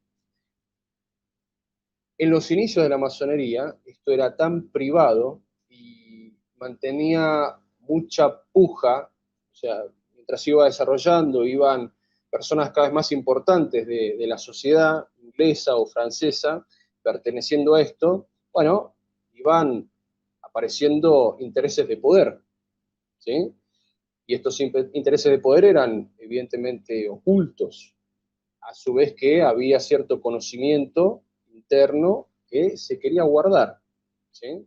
en los inicios de la masonería, esto era tan privado y mantenía mucha puja, o sea, mientras se iba desarrollando, iban personas cada vez más importantes de la sociedad inglesa o francesa perteneciendo a esto, bueno, iban apareciendo intereses de poder, ¿sí? Y estos intereses de poder eran evidentemente ocultos, a su vez que había cierto conocimiento interno que se quería guardar, ¿sí?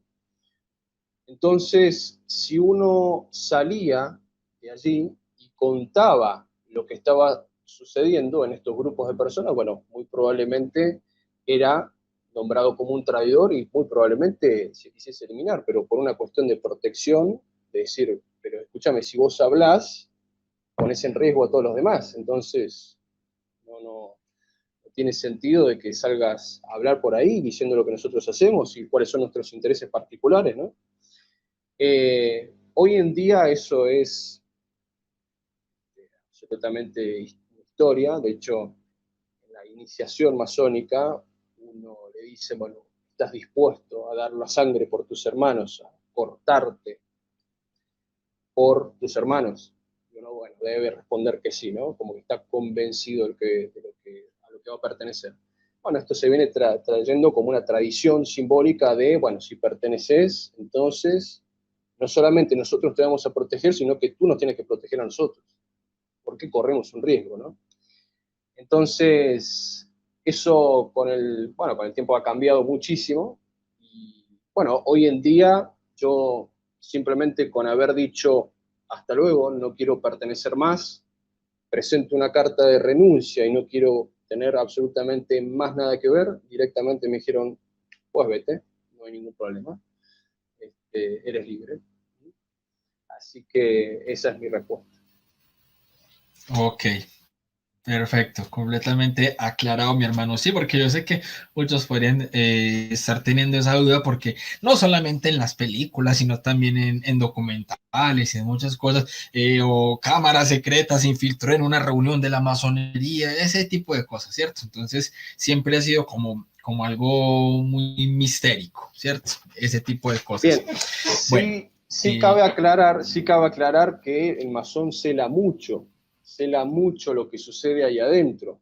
Entonces, si uno salía de allí y contaba lo que estaba sucediendo en estos grupos de personas, bueno, muy probablemente era nombrado como un traidor y muy probablemente se quisiese eliminar, pero por una cuestión de protección, de decir, pero escúchame, si vos hablás, pones en riesgo a todos los demás, entonces no tiene sentido de que salgas a hablar por ahí diciendo lo que nosotros hacemos y cuáles son nuestros intereses particulares, ¿no? Hoy en día eso es absolutamente historia, de hecho, en la iniciación masónica uno le dice, bueno, ¿estás dispuesto a dar la sangre por tus hermanos, a cortarte por tus hermanos? Y uno, bueno, debe responder que sí, ¿no? Como que está convencido a lo que va a pertenecer. Bueno, esto se viene trayendo como una tradición simbólica de, bueno, si perteneces, entonces no solamente nosotros te vamos a proteger, sino que tú nos tienes que proteger a nosotros, porque corremos un riesgo, ¿no? Entonces, eso con el tiempo ha cambiado muchísimo. Y bueno, hoy en día yo simplemente con haber dicho hasta luego, no quiero pertenecer más, presento una carta de renuncia y no quiero tener absolutamente más nada que ver, directamente me dijeron, pues vete, no hay ningún problema, eres libre. Así que esa es mi respuesta. Ok, perfecto, completamente aclarado, mi hermano. Sí, porque yo sé que muchos podrían estar teniendo esa duda, porque no solamente en las películas, sino también en documentales y en muchas cosas, o cámaras secretas se infiltró en una reunión de la masonería, ese tipo de cosas, ¿cierto? Entonces, siempre ha sido como algo muy mistérico, ¿cierto? Ese tipo de cosas. Bien, Bueno, sí sí cabe aclarar que el masón cela mucho lo que sucede ahí adentro.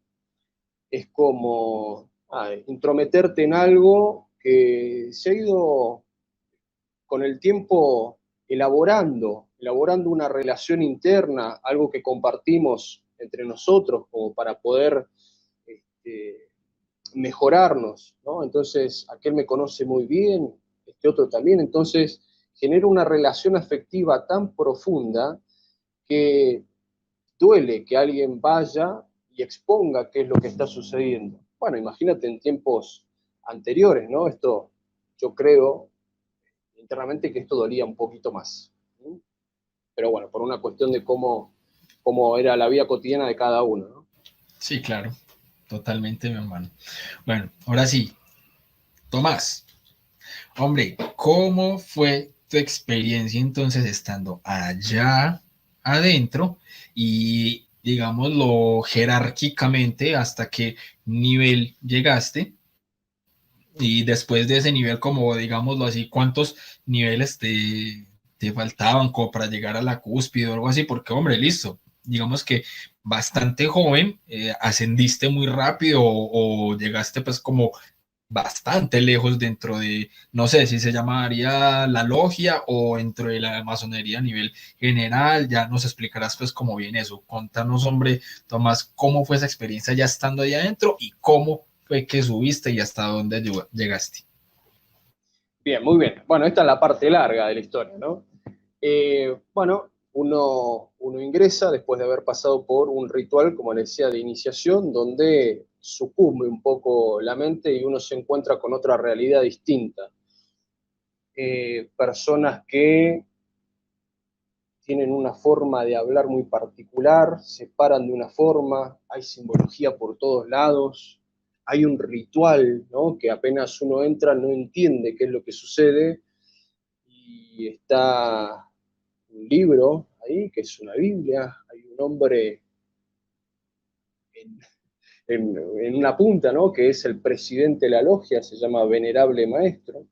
Es como intrometerte en algo que se ha ido con el tiempo elaborando una relación interna, algo que compartimos entre nosotros como para poder este, mejorarnos, ¿no? Entonces, aquel me conoce muy bien, este otro también, entonces genera una relación afectiva tan profunda que duele que alguien vaya y exponga qué es lo que está sucediendo. Bueno, imagínate en tiempos anteriores, ¿no? Esto, yo creo internamente que esto dolía un poquito más. ¿Sí? Pero bueno, por una cuestión de cómo era la vida cotidiana de cada uno, ¿no? sí, claro, totalmente, mi hermano. Bueno, ahora sí, Tomás, hombre, ¿cómo fue tu experiencia entonces estando allá adentro y, digámoslo, jerárquicamente hasta qué nivel llegaste? Y después de ese nivel, como digámoslo así, ¿cuántos niveles te faltaban como para llegar a la cúspide o algo así? Porque, hombre, listo, digamos que bastante joven, ascendiste muy rápido o llegaste pues como bastante lejos dentro de, no sé si se llamaría la logia o dentro de la masonería a nivel general, ya nos explicarás pues cómo viene eso. Contanos, hombre, Tomás, cómo fue esa experiencia ya estando ahí adentro y cómo fue que subiste y hasta dónde llegaste. Bien, muy bien. Bueno, esta es la parte larga de la historia, ¿no? Bueno, uno ingresa después de haber pasado por un ritual, como les decía, de iniciación, donde sucumbe un poco la mente y uno se encuentra con otra realidad distinta. Personas que tienen una forma de hablar muy particular, se paran de una forma, hay simbología por todos lados, hay un ritual, ¿no? Que apenas uno entra no entiende qué es lo que sucede y está un libro ahí, que es una Biblia, hay un hombre en, en una punta, ¿no? Que es el presidente de la logia, se llama Venerable Maestro.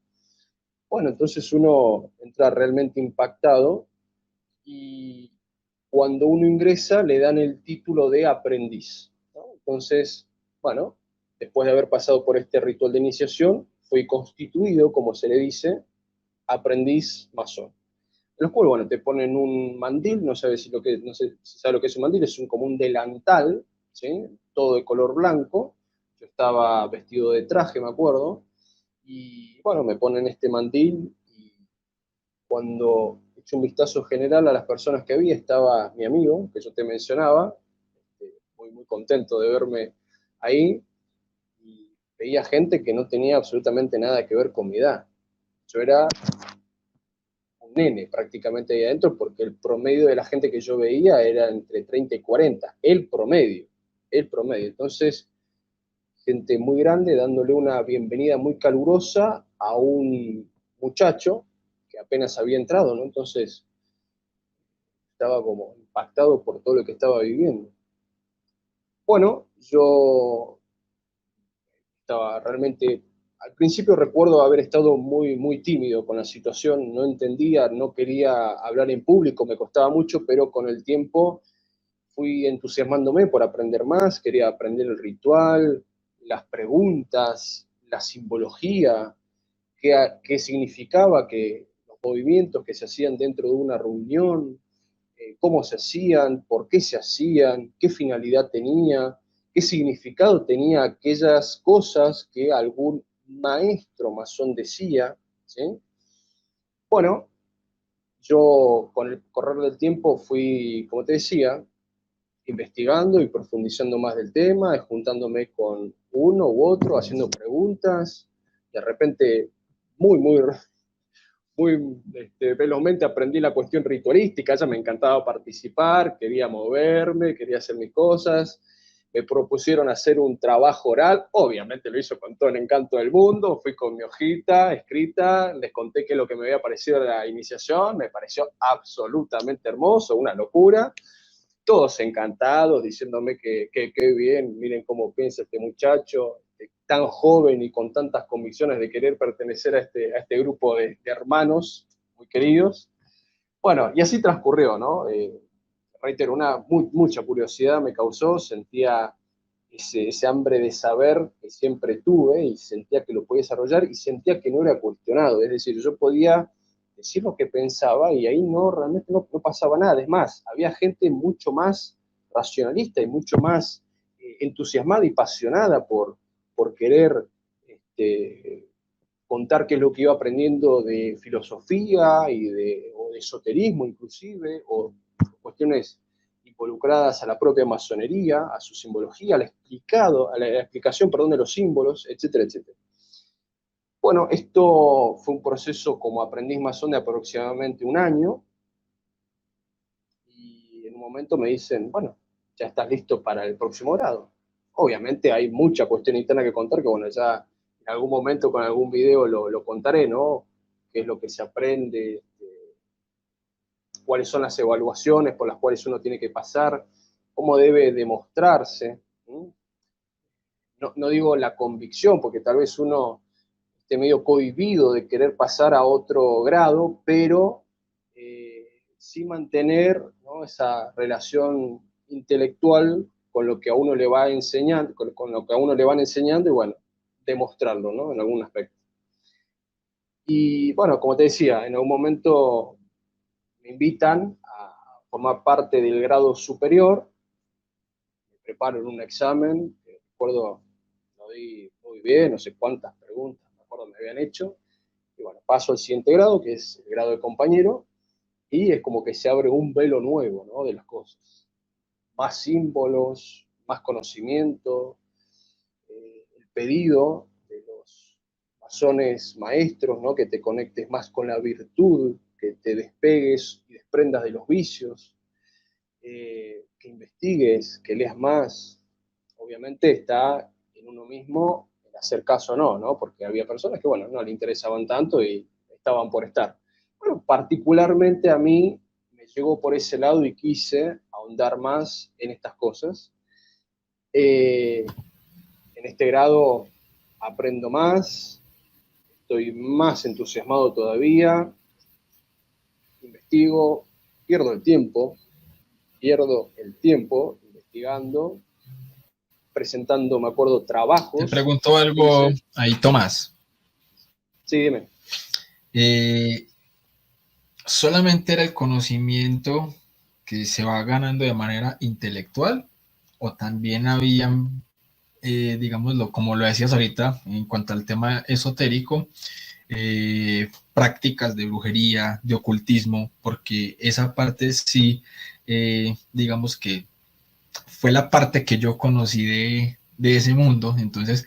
Bueno, entonces uno entra realmente impactado y cuando uno ingresa le dan el título de aprendiz, ¿no? Entonces, bueno, después de haber pasado por este ritual de iniciación, fui constituido, como se le dice, aprendiz masón. En los cuales, bueno, te ponen un mandil, no sé si sabes lo que es un mandil, es como un delantal, ¿sí? Todo de color blanco. Yo estaba vestido de traje, me acuerdo, y bueno, me ponen este mandil y cuando eché un vistazo general a las personas que había, estaba mi amigo, que yo te mencionaba, muy contento de verme ahí, y veía gente que no tenía absolutamente nada que ver con mi edad. Yo era un nene prácticamente ahí adentro, porque el promedio de la gente que yo veía era entre 30 y 40, el promedio. Entonces, gente muy grande dándole una bienvenida muy calurosa a un muchacho que apenas había entrado, ¿no? Entonces, estaba como impactado por todo lo que estaba viviendo. Bueno, yo estaba realmente, al principio recuerdo haber estado muy tímido con la situación, no entendía, no quería hablar en público, me costaba mucho, pero con el tiempo fui entusiasmándome por aprender más, quería aprender el ritual, las preguntas, la simbología, qué significaba que los movimientos que se hacían dentro de una reunión, cómo se hacían, por qué se hacían, qué finalidad tenía, qué significado tenía aquellas cosas que algún maestro masón decía, ¿sí? Bueno, yo con el correr del tiempo fui, como te decía, investigando y profundizando más del tema, juntándome con uno u otro, haciendo preguntas. De repente, muy velozmente aprendí la cuestión ritualística, ya me encantaba participar, quería moverme, quería hacer mis cosas. Me propusieron hacer un trabajo oral, obviamente lo hizo con todo el encanto del mundo, fui con mi hojita escrita, les conté qué es lo que me había parecido de la iniciación, me pareció absolutamente hermoso, una locura, todos encantados, diciéndome que bien, miren cómo piensa este muchacho, tan joven y con tantas convicciones de querer pertenecer a este grupo de hermanos muy queridos. Bueno, y así transcurrió, ¿no? Reitero, mucha curiosidad me causó, sentía ese hambre de saber que siempre tuve y sentía que lo podía desarrollar y sentía que no era cuestionado, es decir, yo podía decir lo que pensaba y ahí realmente no pasaba nada, es más, había gente mucho más racionalista y mucho más entusiasmada y apasionada por querer este, contar qué es lo que iba aprendiendo de filosofía o de esoterismo inclusive, o cuestiones involucradas a la propia masonería, a su simbología, a la explicación, perdón, de los símbolos, etcétera, etcétera. Bueno, esto fue un proceso como aprendiz masón de aproximadamente un año, y en un momento me dicen, bueno, ya estás listo para el próximo grado. Obviamente hay mucha cuestión interna que contar, que bueno, ya en algún momento con algún video lo contaré, ¿no? Qué es lo que se aprende, cuáles son las evaluaciones por las cuales uno tiene que pasar, cómo debe demostrarse. No digo la convicción, porque tal vez uno esté medio cohibido de querer pasar a otro grado, pero sí mantener, ¿no?, esa relación intelectual con lo que a uno le va enseñando, con lo que a uno le van enseñando y bueno, demostrarlo, ¿no?, en algún aspecto. Y bueno, como te decía, en algún momento me invitan a formar parte del grado superior, me preparo en un examen, recuerdo, lo di muy bien, no sé cuántas preguntas, me acuerdo me habían hecho, y bueno, paso al siguiente grado, que es el grado de compañero, y es como que se abre un velo nuevo, ¿no?, de las cosas. Más símbolos, más conocimiento, el pedido de los masones maestros, ¿no?, que te conectes más con la virtud, que te despegues y desprendas de los vicios, que investigues, que leas más. Obviamente está en uno mismo el hacer caso o no, ¿no? Porque había personas que, bueno, no le interesaban tanto y estaban por estar. Bueno, particularmente a mí me llegó por ese lado y quise ahondar más en estas cosas. En este grado aprendo más, estoy más entusiasmado todavía, investigo, pierdo el tiempo investigando, presentando, me acuerdo, Te trabajos pregunto que algo hice. ahí, Tomás. Sí, dime. Eh, ¿Solamente era el conocimiento que se va ganando de manera intelectual o también habían, digámoslo, como lo decías ahorita, en cuanto al tema esotérico, prácticas de brujería, de ocultismo, porque esa parte sí, digamos que fue la parte que yo conocí de ese mundo. Entonces,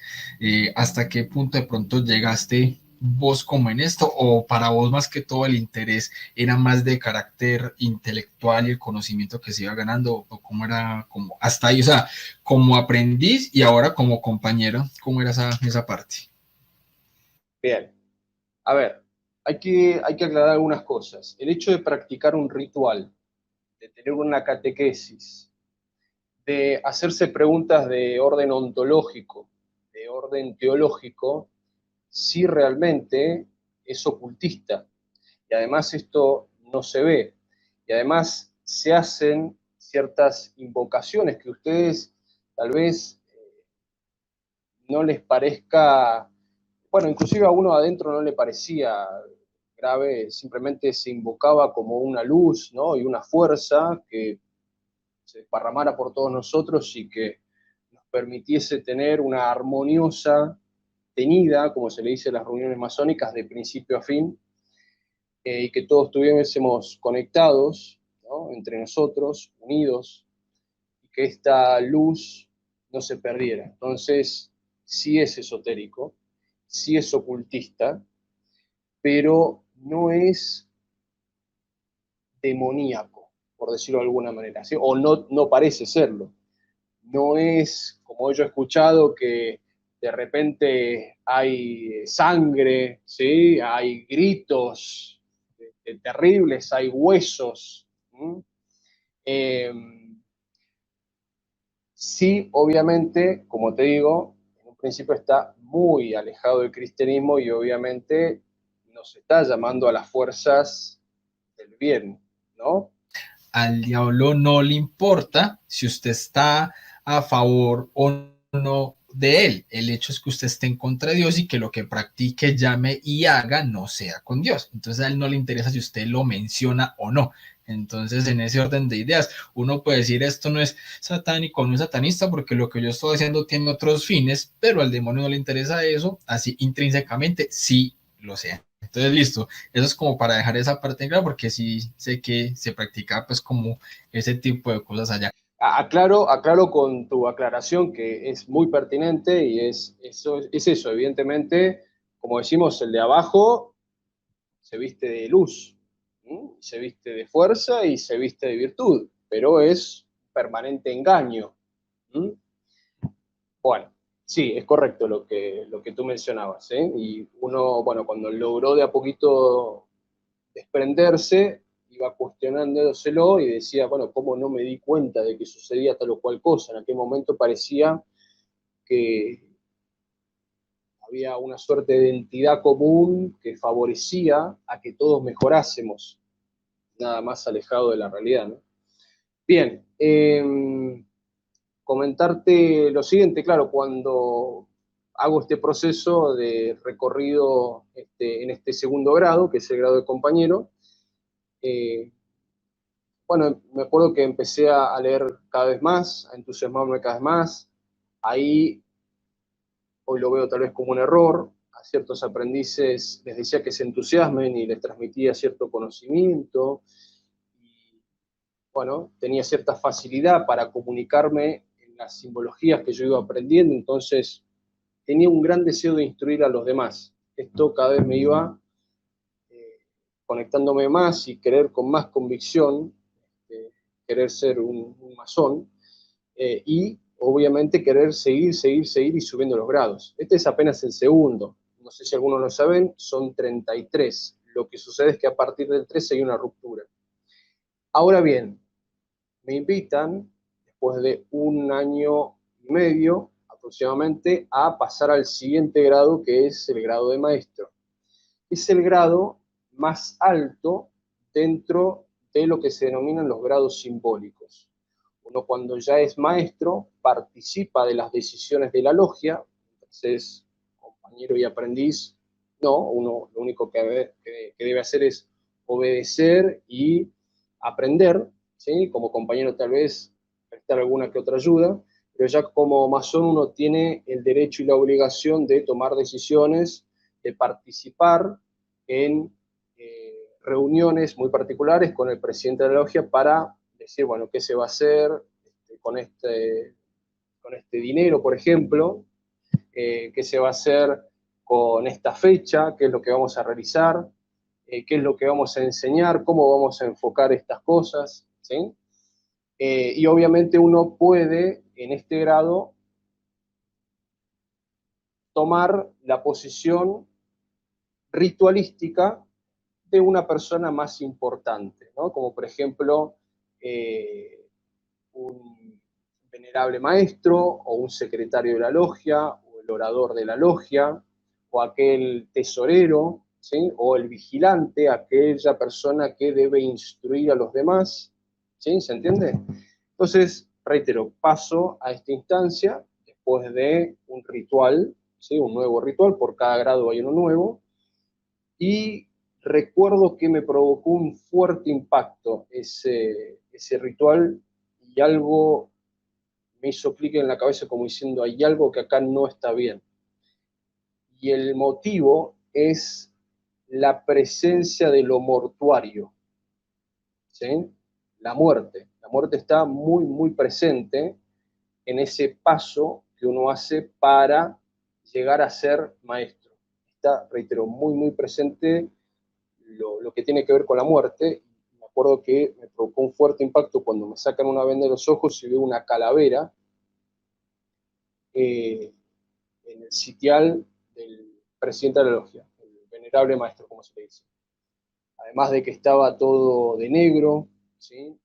¿hasta qué punto de pronto llegaste vos como en esto? ¿O para vos más que todo el interés era más de carácter intelectual y el conocimiento que se iba ganando? ¿O cómo era como hasta ahí? O sea, como aprendiz y ahora como compañero, ¿cómo era esa parte? Bien. A ver, hay que aclarar algunas cosas. El hecho de practicar un ritual, de tener una catequesis, de hacerse preguntas de orden ontológico, de orden teológico, sí realmente es ocultista. Y además esto no se ve. Y además se hacen ciertas invocaciones que ustedes tal vez no les parezca, bueno, inclusive a uno adentro no le parecía grave, simplemente se invocaba como una luz, ¿no?, y una fuerza que se desparramara por todos nosotros y que nos permitiese tener una armoniosa tenida, como se le dice en las reuniones masónicas, de principio a fin, y que todos estuviésemos conectados, ¿no?, entre nosotros, unidos, y que esta luz no se perdiera. Entonces, sí es esotérico, sí es ocultista, pero no es demoníaco, por decirlo de alguna manera, ¿sí? O no, no parece serlo. No es, como yo he escuchado, que de repente hay sangre, ¿sí? Hay gritos terribles, hay huesos. Eh, sí, obviamente, como te digo, en un principio está muy alejado del cristianismo y obviamente nos está llamando a las fuerzas del bien, ¿no? Al diablo no le importa si usted está a favor o no de él. El hecho es que usted esté en contra de Dios y que lo que practique, llame y haga no sea con Dios. Entonces a él no le interesa si usted lo menciona o no. Entonces, en ese orden de ideas, uno puede decir esto no es satánico, no es satanista, porque lo que yo estoy haciendo tiene otros fines, pero al demonio no le interesa eso, así intrínsecamente sí lo sea. Entonces, listo. Eso es como para dejar esa parte en claro, porque sí sé que se practica pues como ese tipo de cosas allá. Aclaro con tu aclaración que es muy pertinente y es eso, evidentemente, como decimos, el de abajo se viste de luz, ¿sí? Se viste de fuerza y se viste de virtud, pero es permanente engaño. ¿Sí? Bueno, sí, es correcto lo que tú mencionabas, ¿eh? Y uno, bueno, cuando logró de a poquito desprenderse, iba cuestionándoselo y decía, bueno, ¿cómo no me di cuenta de que sucedía tal o cual cosa? En aquel momento parecía que había una suerte de entidad común que favorecía a que todos mejorásemos, nada más alejado de la realidad, ¿no? Bien, comentarte lo siguiente, claro, cuando hago este proceso de recorrido en este segundo grado, que es el grado de compañero, eh, bueno, me acuerdo que empecé a leer cada vez más, a entusiasmarme cada vez más. Ahí hoy lo veo tal vez como un error. A ciertos aprendices les decía que se entusiasmen y les transmitía cierto conocimiento. Y bueno, tenía cierta facilidad para comunicarme en las simbologías que yo iba aprendiendo, entonces tenía un gran deseo de instruir a los demás. Esto cada vez me iba eh, conectándome más y querer con más convicción, querer ser un masón, y obviamente querer seguir y subiendo los grados. Este es apenas el segundo, no sé si algunos lo saben, son 33. Lo que sucede es que a partir del 13 hay una ruptura. Ahora bien, me invitan, después de un año y medio aproximadamente, a pasar al siguiente grado, que es el grado de maestro. Es el grado más alto dentro de lo que se denominan los grados simbólicos. Uno cuando ya es maestro participa de las decisiones de la logia, entonces compañero y aprendiz, no, uno lo único que debe hacer es obedecer y aprender, ¿sí? Como compañero tal vez prestar alguna que otra ayuda, pero ya como masón uno tiene el derecho y la obligación de tomar decisiones, de participar en reuniones muy particulares con el presidente de la logia para decir, bueno, qué se va a hacer con este dinero, por ejemplo, qué se va a hacer con esta fecha, qué es lo que vamos a realizar, qué es lo que vamos a enseñar, cómo vamos a enfocar estas cosas, ¿sí? Y obviamente uno puede, en este grado, tomar la posición ritualística de una persona más importante, ¿no? Como por ejemplo un venerable maestro o un secretario de la logia o el orador de la logia o aquel tesorero, ¿sí? O el vigilante, aquella persona que debe instruir a los demás, ¿sí? ¿Se entiende? Entonces, reitero, paso a esta instancia después de un ritual, ¿sí? Un nuevo ritual, por cada grado hay uno nuevo, y recuerdo que me provocó un fuerte impacto ese ritual y algo me hizo clic en la cabeza como diciendo, hay algo que acá no está bien. Y el motivo es la presencia de lo mortuario, ¿sí? La La muerte está muy, muy presente en ese paso que uno hace para llegar a ser maestro. Está, reitero, muy, muy presente lo que tiene que ver con la muerte. Me acuerdo que me provocó un fuerte impacto cuando me sacan una venda de los ojos y veo una calavera eh, en el sitial del presidente de la logia, el venerable maestro, como se le dice. Además de que estaba todo de negro, ¿sí?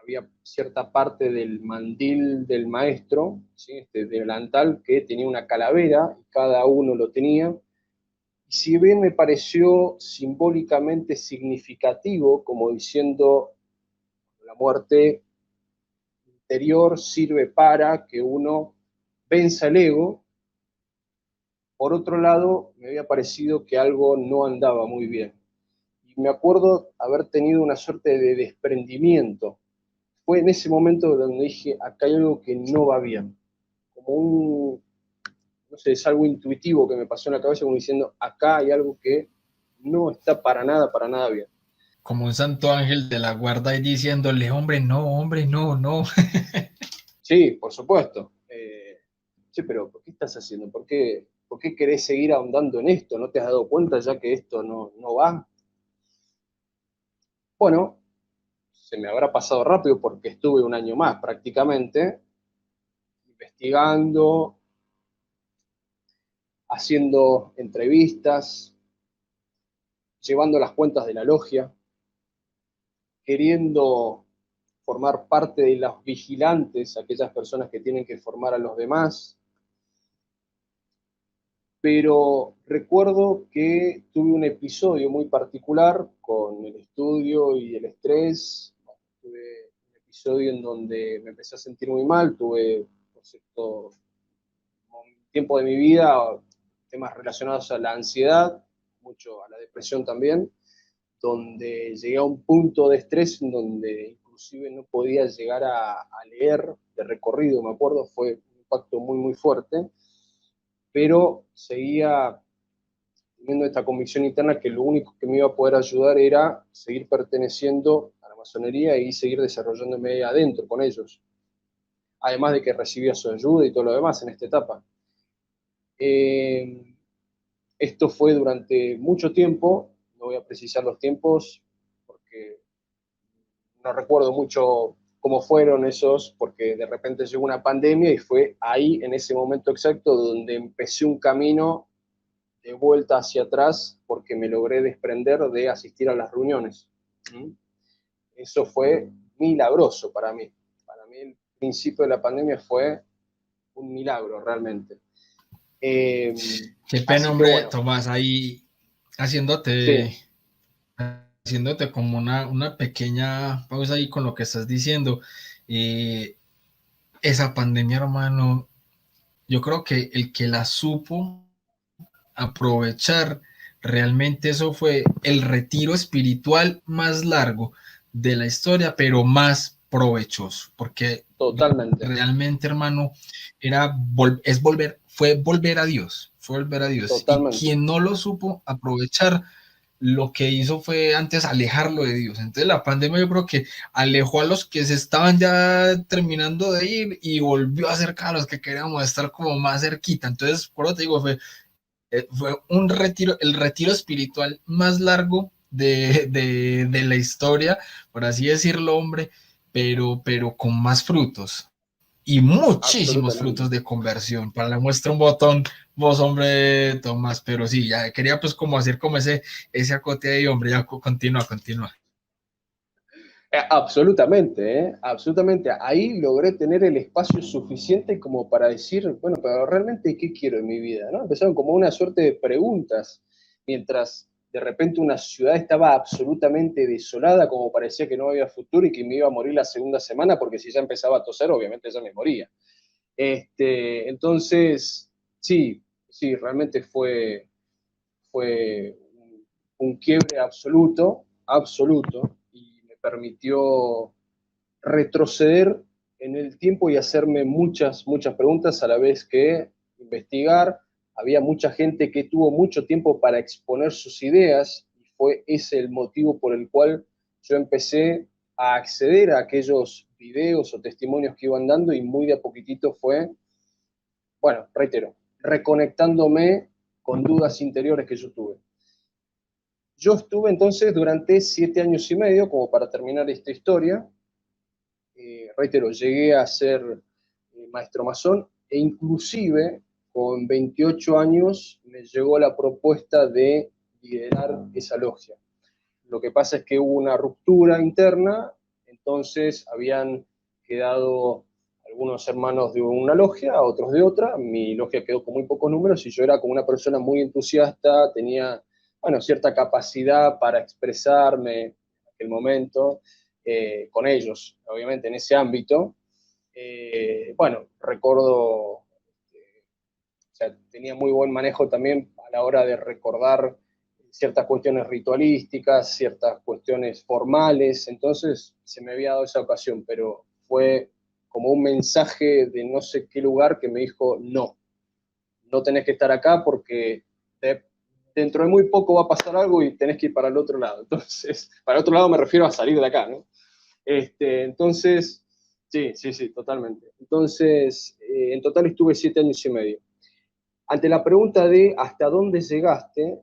Había cierta parte del mandil del maestro, ¿sí? Este delantal, que tenía una calavera, y cada uno lo tenía. Y si bien me pareció simbólicamente significativo, como diciendo, la muerte interior sirve para que uno venza el ego, por otro lado, me había parecido que algo no andaba muy bien. Y me acuerdo haber tenido una suerte de desprendimiento. Fue en ese momento donde dije, acá hay algo que no va bien. Como un, no sé, es algo intuitivo que me pasó en la cabeza, como diciendo, acá hay algo que no está para nada bien. Como un santo ángel de la guarda y diciéndole, hombre, no, no. Sí, por supuesto. Sí, pero ¿por qué estás haciendo? Por qué querés seguir ahondando en esto? ¿No te has dado cuenta ya que esto no va? Bueno, se me habrá pasado rápido porque estuve un año más prácticamente investigando, haciendo entrevistas, llevando las cuentas de la logia, queriendo formar parte de los vigilantes, aquellas personas que tienen que formar a los demás, pero recuerdo que tuve un episodio muy particular con el estudio y el estrés. Tuve un episodio en donde me empecé a sentir muy mal, tuve por cierto tiempo de mi vida temas relacionados a la ansiedad, mucho a la depresión también, donde llegué a un punto de estrés en donde inclusive no podía llegar a leer de recorrido, me acuerdo, fue un impacto muy, muy fuerte, pero seguía teniendo esta convicción interna que lo único que me iba a poder ayudar era seguir perteneciendo a la masonería y seguir desarrollándome adentro con ellos, además de que recibía su ayuda y todo lo demás en esta etapa. Eh, Esto fue durante mucho tiempo, no voy a precisar los tiempos porque no recuerdo mucho cómo fueron esos, porque de repente llegó una pandemia y fue ahí, en ese momento exacto, donde empecé un camino de vuelta hacia atrás porque me logré desprender de asistir a las reuniones. ¿Mm? Eso fue milagroso para mí. Para mí el principio de la pandemia fue un milagro realmente. Eh, Qué pena, Así que hombre, bueno, Tomás, ahí sí, haciéndote, haciéndote como una pequeña pausa ahí con lo que estás diciendo. Eh, Esa pandemia, hermano, yo creo que el que la supo aprovechar, realmente eso fue el retiro espiritual más largo de la historia, pero más provechoso, porque totalmente, realmente, hermano, fue volver a Dios. Y totalmente. quien no lo supo aprovechar, lo que hizo fue antes alejarlo de Dios. Entonces la pandemia yo creo que alejó a los que se estaban ya terminando de ir y volvió a acercar a los que queríamos estar como más cerquita. Entonces, por eso te digo, fue un retiro, el retiro espiritual más largo de la historia, por así decirlo, hombre, pero con más frutos y muchísimos frutos Absolutamente. de conversión. Para la muestra un botón, vos, hombre, Tomás, pero sí, ya quería pues como hacer como ese acote ahí, hombre, ya continúa, continúa. Absolutamente, ¿eh? Absolutamente. Ahí logré tener el espacio suficiente como para decir, bueno, pero realmente, ¿qué quiero en mi vida? ¿No? Empezaron como una suerte de preguntas, mientras de repente una ciudad estaba absolutamente desolada, como parecía que no había futuro y que me iba a morir la segunda semana, porque si ya empezaba a toser, obviamente ya me moría. Entonces, sí, sí, realmente fue un quiebre absoluto, absoluto, y me permitió retroceder en el tiempo y hacerme muchas, muchas preguntas a la vez que investigar. Había mucha gente que tuvo mucho tiempo para exponer sus ideas y fue ese el motivo por el cual yo empecé a acceder a aquellos videos o testimonios que iban dando y muy de a poquitito fue, bueno, reitero, reconectándome con dudas interiores que yo tuve. Yo estuve entonces durante 7 años y medio, como para terminar esta historia, reitero, llegué a ser maestro masón e inclusive con 28 años me llegó la propuesta de liderar esa logia. Lo que pasa es que hubo una ruptura interna, entonces habían quedado algunos hermanos de una logia, otros de otra, mi logia quedó con muy pocos números y yo era como una persona muy entusiasta, tenía, bueno, cierta capacidad para expresarme en aquel momento con ellos, obviamente en ese ámbito. Bueno, recuerdo, o sea, tenía muy buen manejo también a la hora de recordar ciertas cuestiones ritualísticas, ciertas cuestiones formales, entonces se me había dado esa ocasión, pero fue como un mensaje de no sé qué lugar que me dijo, no, no tenés que estar acá porque dentro de muy poco va a pasar algo y tenés que ir para el otro lado. Entonces, para el otro lado me refiero a salir de acá, ¿no? Entonces, sí, totalmente. Entonces, en total estuve 7 años y medio. Ante la pregunta de hasta dónde llegaste,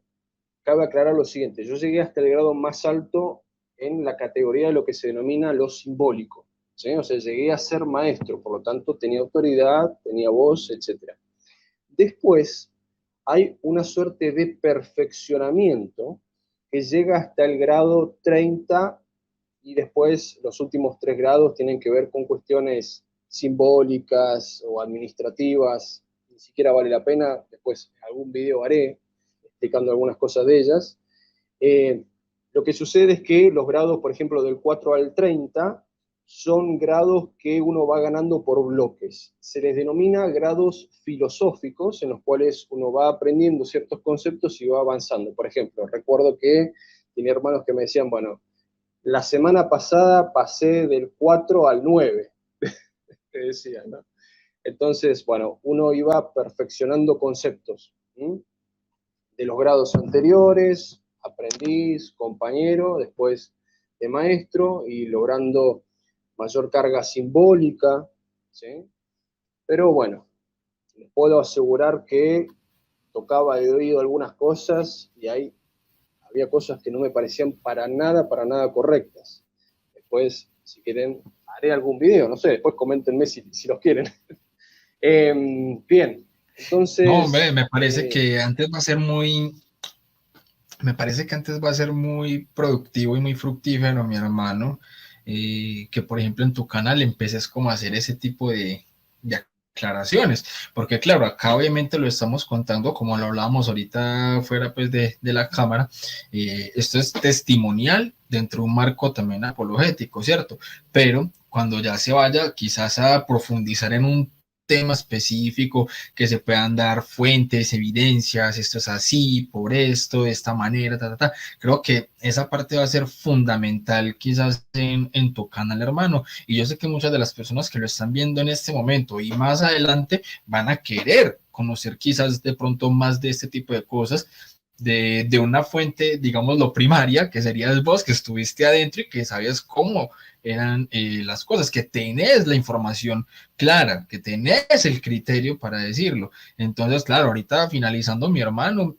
cabe aclarar lo siguiente, yo llegué hasta el grado más alto en la categoría de lo que se denomina lo simbólico, ¿sí? O sea, llegué a ser maestro, por lo tanto tenía autoridad, tenía voz, etc. Después hay una suerte de perfeccionamiento que llega hasta el grado 30 y después los últimos 3 grados tienen que ver con cuestiones simbólicas o administrativas, ni siquiera vale la pena, después algún video haré explicando algunas cosas de ellas. Eh, lo que sucede es que los grados, por ejemplo, del 4 al 30, son grados que uno va ganando por bloques. Se les denomina grados filosóficos, en los cuales uno va aprendiendo ciertos conceptos y va avanzando. Por ejemplo, recuerdo que tenía hermanos que me decían, bueno, la semana pasada pasé del 4 al 9, te decía, ¿no? Entonces, bueno, uno iba perfeccionando conceptos, ¿sí? De los grados anteriores, aprendiz, compañero, después de maestro y logrando mayor carga simbólica, ¿sí? Pero bueno, les puedo asegurar que tocaba de oído algunas cosas y ahí había cosas que no me parecían para nada correctas. Después, si quieren, haré algún video, no sé, después coméntenme si los quieren. Bien, No, hombre, entonces, me parece que antes va a ser muy productivo y muy fructífero, mi hermano, que por ejemplo en tu canal empieces como a hacer ese tipo de aclaraciones, porque claro, acá obviamente lo estamos contando como lo hablábamos ahorita fuera pues de la cámara, esto es testimonial dentro de un marco también apologético, ¿cierto? Pero cuando ya se vaya quizás a profundizar en un tema específico, que se puedan dar fuentes, evidencias, esto es así, por esto, de esta manera, Creo que esa parte va a ser fundamental quizás en tu canal, hermano. Y yo sé que muchas de las personas que lo están viendo en este momento y más adelante van a querer conocer quizás de pronto más de este tipo de cosas. De una fuente, digamos, lo primaria, que serías vos, que estuviste adentro y que sabías cómo eran las cosas, que tenés la información clara, que tenés el criterio para decirlo. Entonces, claro, ahorita finalizando, mi hermano,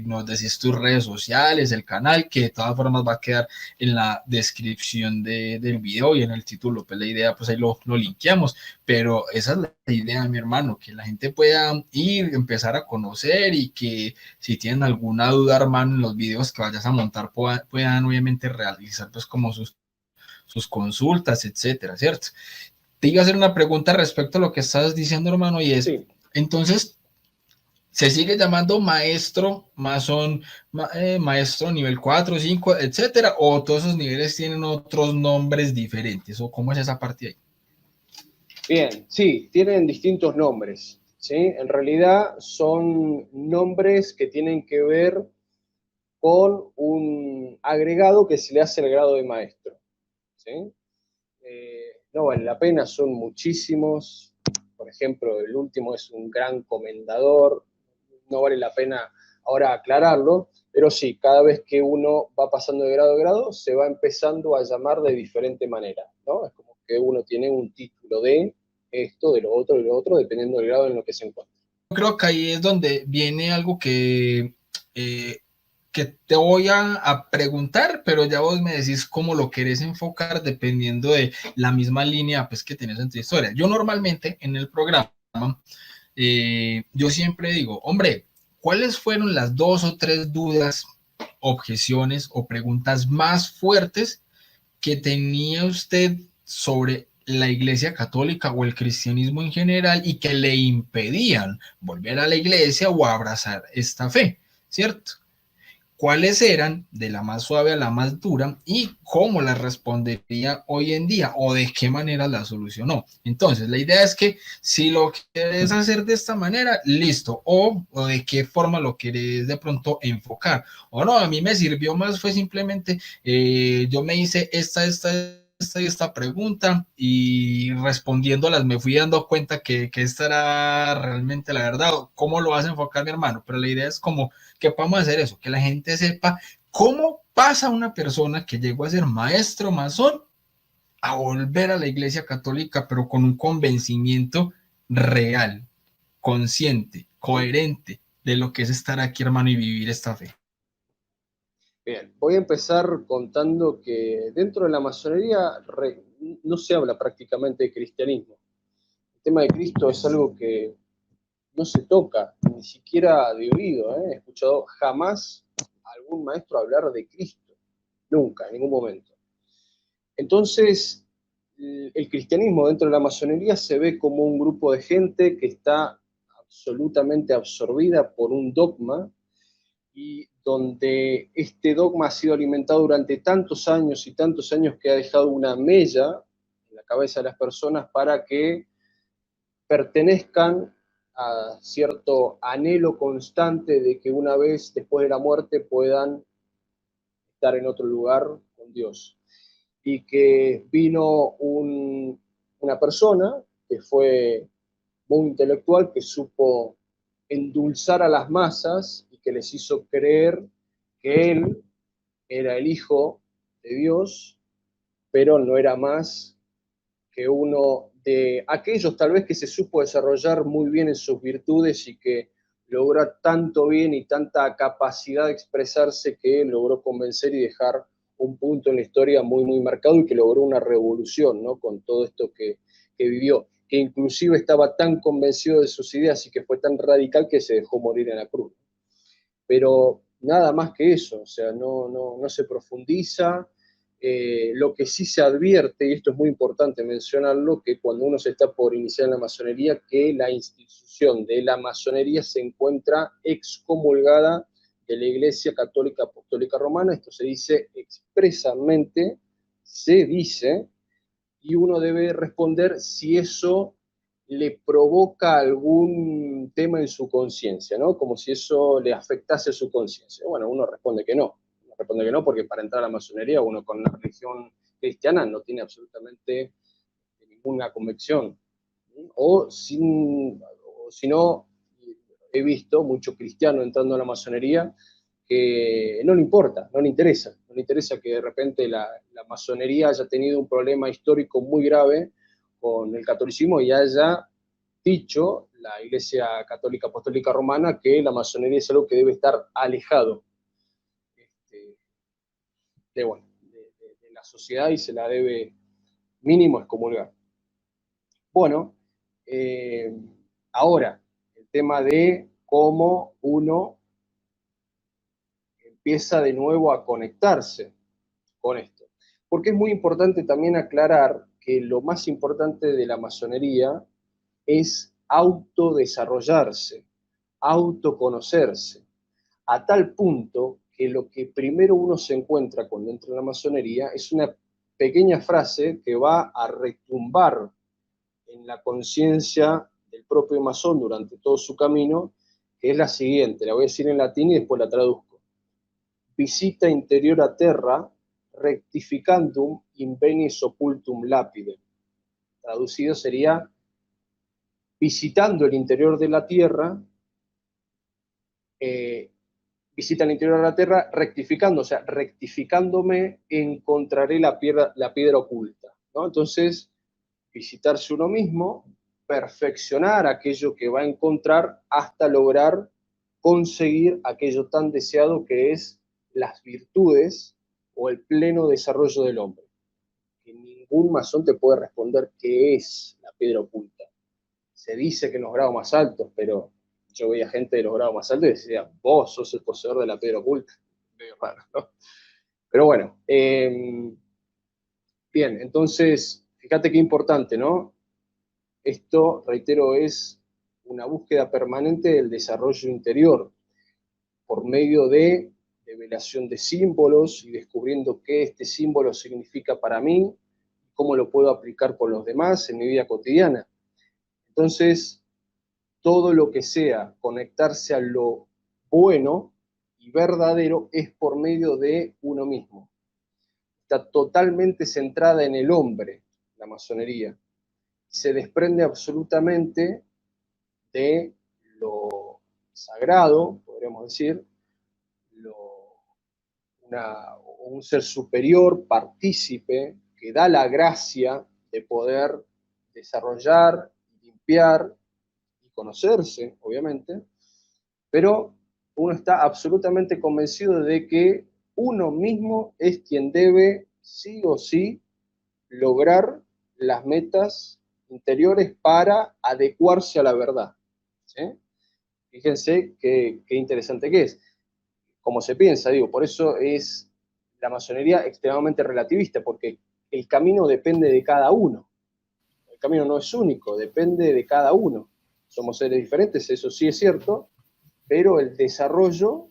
nos decís tus redes sociales, el canal, que de todas formas va a quedar en la descripción del video y en el título, pues la idea, pues ahí lo linkeamos, pero esa es la idea, mi hermano, que la gente pueda ir, empezar a conocer y que si tienen alguna duda, hermano, en los videos que vayas a montar, puedan obviamente realizar pues como sus consultas, etcétera, ¿cierto? Te iba a hacer una pregunta respecto a lo que estás diciendo, hermano, y es, sí, entonces, ¿se sigue llamando maestro, masón, maestro nivel 4, 5, etcétera? ¿O todos esos niveles tienen otros nombres diferentes? ¿O cómo es esa parte ahí? bien, sí, tienen distintos nombres, ¿sí? En realidad son nombres que tienen que ver con un agregado que se le hace al grado de maestro, ¿sí? No vale la pena, son muchísimos. Por ejemplo, el último es un gran comendador, no vale la pena ahora aclararlo, pero sí, cada vez que uno va pasando de grado, se va empezando a llamar de diferente manera, ¿no? Es como que uno tiene un título de esto, de lo otro, dependiendo del grado en lo que se encuentra. Creo que ahí es donde viene algo eh, que te voy a preguntar, pero ya vos me decís cómo lo querés enfocar dependiendo de la misma línea pues, que tenés en tu historia. Yo normalmente en el programa, yo siempre digo, hombre, ¿cuáles fueron las dos o tres dudas, objeciones o preguntas más fuertes que tenía usted sobre la Iglesia Católica o el cristianismo en general y que le impedían volver a la iglesia o abrazar esta fe, ¿cierto? ¿Cuáles eran de la más suave a la más dura y cómo las respondería hoy en día o de qué manera la solucionó? Entonces, la idea es que si lo quieres hacer de esta manera, listo, o de qué forma lo quieres de pronto enfocar. O no, a mí me sirvió más, fue simplemente, yo me hice y esta pregunta y respondiéndolas me fui dando cuenta que esta era realmente la verdad. ¿Cómo lo vas a enfocar, mi hermano? Pero la idea es como que podamos hacer eso, que la gente sepa cómo pasa una persona que llegó a ser maestro masón a volver a la iglesia católica, pero con un convencimiento real, consciente, coherente de lo que es estar aquí, hermano, y vivir esta fe. Bien, voy a empezar contando que dentro de la masonería no se habla prácticamente de cristianismo. El tema de Cristo es algo que no se toca, ni siquiera de oído, ¿eh? He escuchado jamás a algún maestro hablar de Cristo, nunca, en ningún momento. Entonces, el cristianismo dentro de la masonería se ve como un grupo de gente que está absolutamente absorbida por un dogma y donde este dogma ha sido alimentado durante tantos años y tantos años que ha dejado una mella en la cabeza de las personas para que pertenezcan a cierto anhelo constante de que una vez después de la muerte puedan estar en otro lugar con Dios. Y que vino una persona que fue muy intelectual, que supo endulzar a las masas y que les hizo creer que él era el Hijo de Dios, pero no era más que uno de aquellos tal vez que se supo desarrollar muy bien en sus virtudes y que logra tanto bien y tanta capacidad de expresarse que logró convencer y dejar un punto en la historia muy, muy marcado y que logró una revolución, ¿no? Con todo esto que vivió, que inclusive estaba tan convencido de sus ideas y que fue tan radical que se dejó morir en la cruz. Pero nada más que eso, o sea, no se profundiza. Lo que sí se advierte, y esto es muy importante mencionarlo, que cuando uno se está por iniciar en la masonería, que la institución de la masonería se encuentra excomulgada de la Iglesia Católica Apostólica Romana. Esto se dice expresamente, se dice, y uno debe responder si eso le provoca algún tema en su conciencia, ¿no? Como si eso le afectase su conciencia. Bueno, uno responde que no. Uno responde que no porque para entrar a la masonería uno con la religión cristiana no tiene absolutamente ninguna convicción. O, o si no, he visto mucho cristiano entrando a la masonería que no le importa, no le interesa que de repente la masonería haya tenido un problema histórico muy grave con el catolicismo y haya dicho la Iglesia Católica Apostólica Romana que la masonería es algo que debe estar alejado este, de la sociedad y se la debe mínimo excomulgar. Bueno, eh, ahora, el tema de cómo uno empieza de nuevo a conectarse con esto. Porque es muy importante también aclarar que lo más importante de la masonería es autodesarrollarse, autoconocerse, a tal punto que lo que primero uno se encuentra cuando entra en la masonería es una pequeña frase que va a retumbar en la conciencia del propio masón durante todo su camino, que es la siguiente, la voy a decir en latín y después la traduzco. Visita interior a terra, rectificandum in venis occultum lapide. Traducido sería, visitando el interior de la tierra, visita el interior de la Tierra rectificando, o sea, rectificándome encontraré la piedra oculta, ¿no? Entonces, visitarse uno mismo, perfeccionar aquello que va a encontrar hasta lograr conseguir aquello tan deseado que es las virtudes o el pleno desarrollo del hombre. Que ningún masón te puede responder qué es la piedra oculta. Se dice que en los grados más altos, pero yo veía gente de los grados más altos y decía, vos sos el poseedor de la piedra oculta. Medio raro, ¿no? Pero bueno, bien, entonces, fíjate qué importante, ¿no? Esto, reitero, es una búsqueda permanente del desarrollo interior por medio de revelación de símbolos y descubriendo qué este símbolo significa para mí, cómo lo puedo aplicar con los demás en mi vida cotidiana. Entonces, todo lo que sea conectarse a lo bueno y verdadero es por medio de uno mismo. Está totalmente centrada en el hombre, la masonería. Se desprende absolutamente de lo sagrado, podríamos decir, un ser superior, partícipe, que da la gracia de poder desarrollar, limpiar y conocerse, obviamente, pero uno está absolutamente convencido de que uno mismo es quien debe, sí o sí, lograr las metas interiores para adecuarse a la verdad. ¿Sí? Fíjense qué interesante que es. Como se piensa, digo, por eso es la masonería extremadamente relativista, porque el camino depende de cada uno. El camino no es único, depende de cada uno. Somos seres diferentes, eso sí es cierto, pero el desarrollo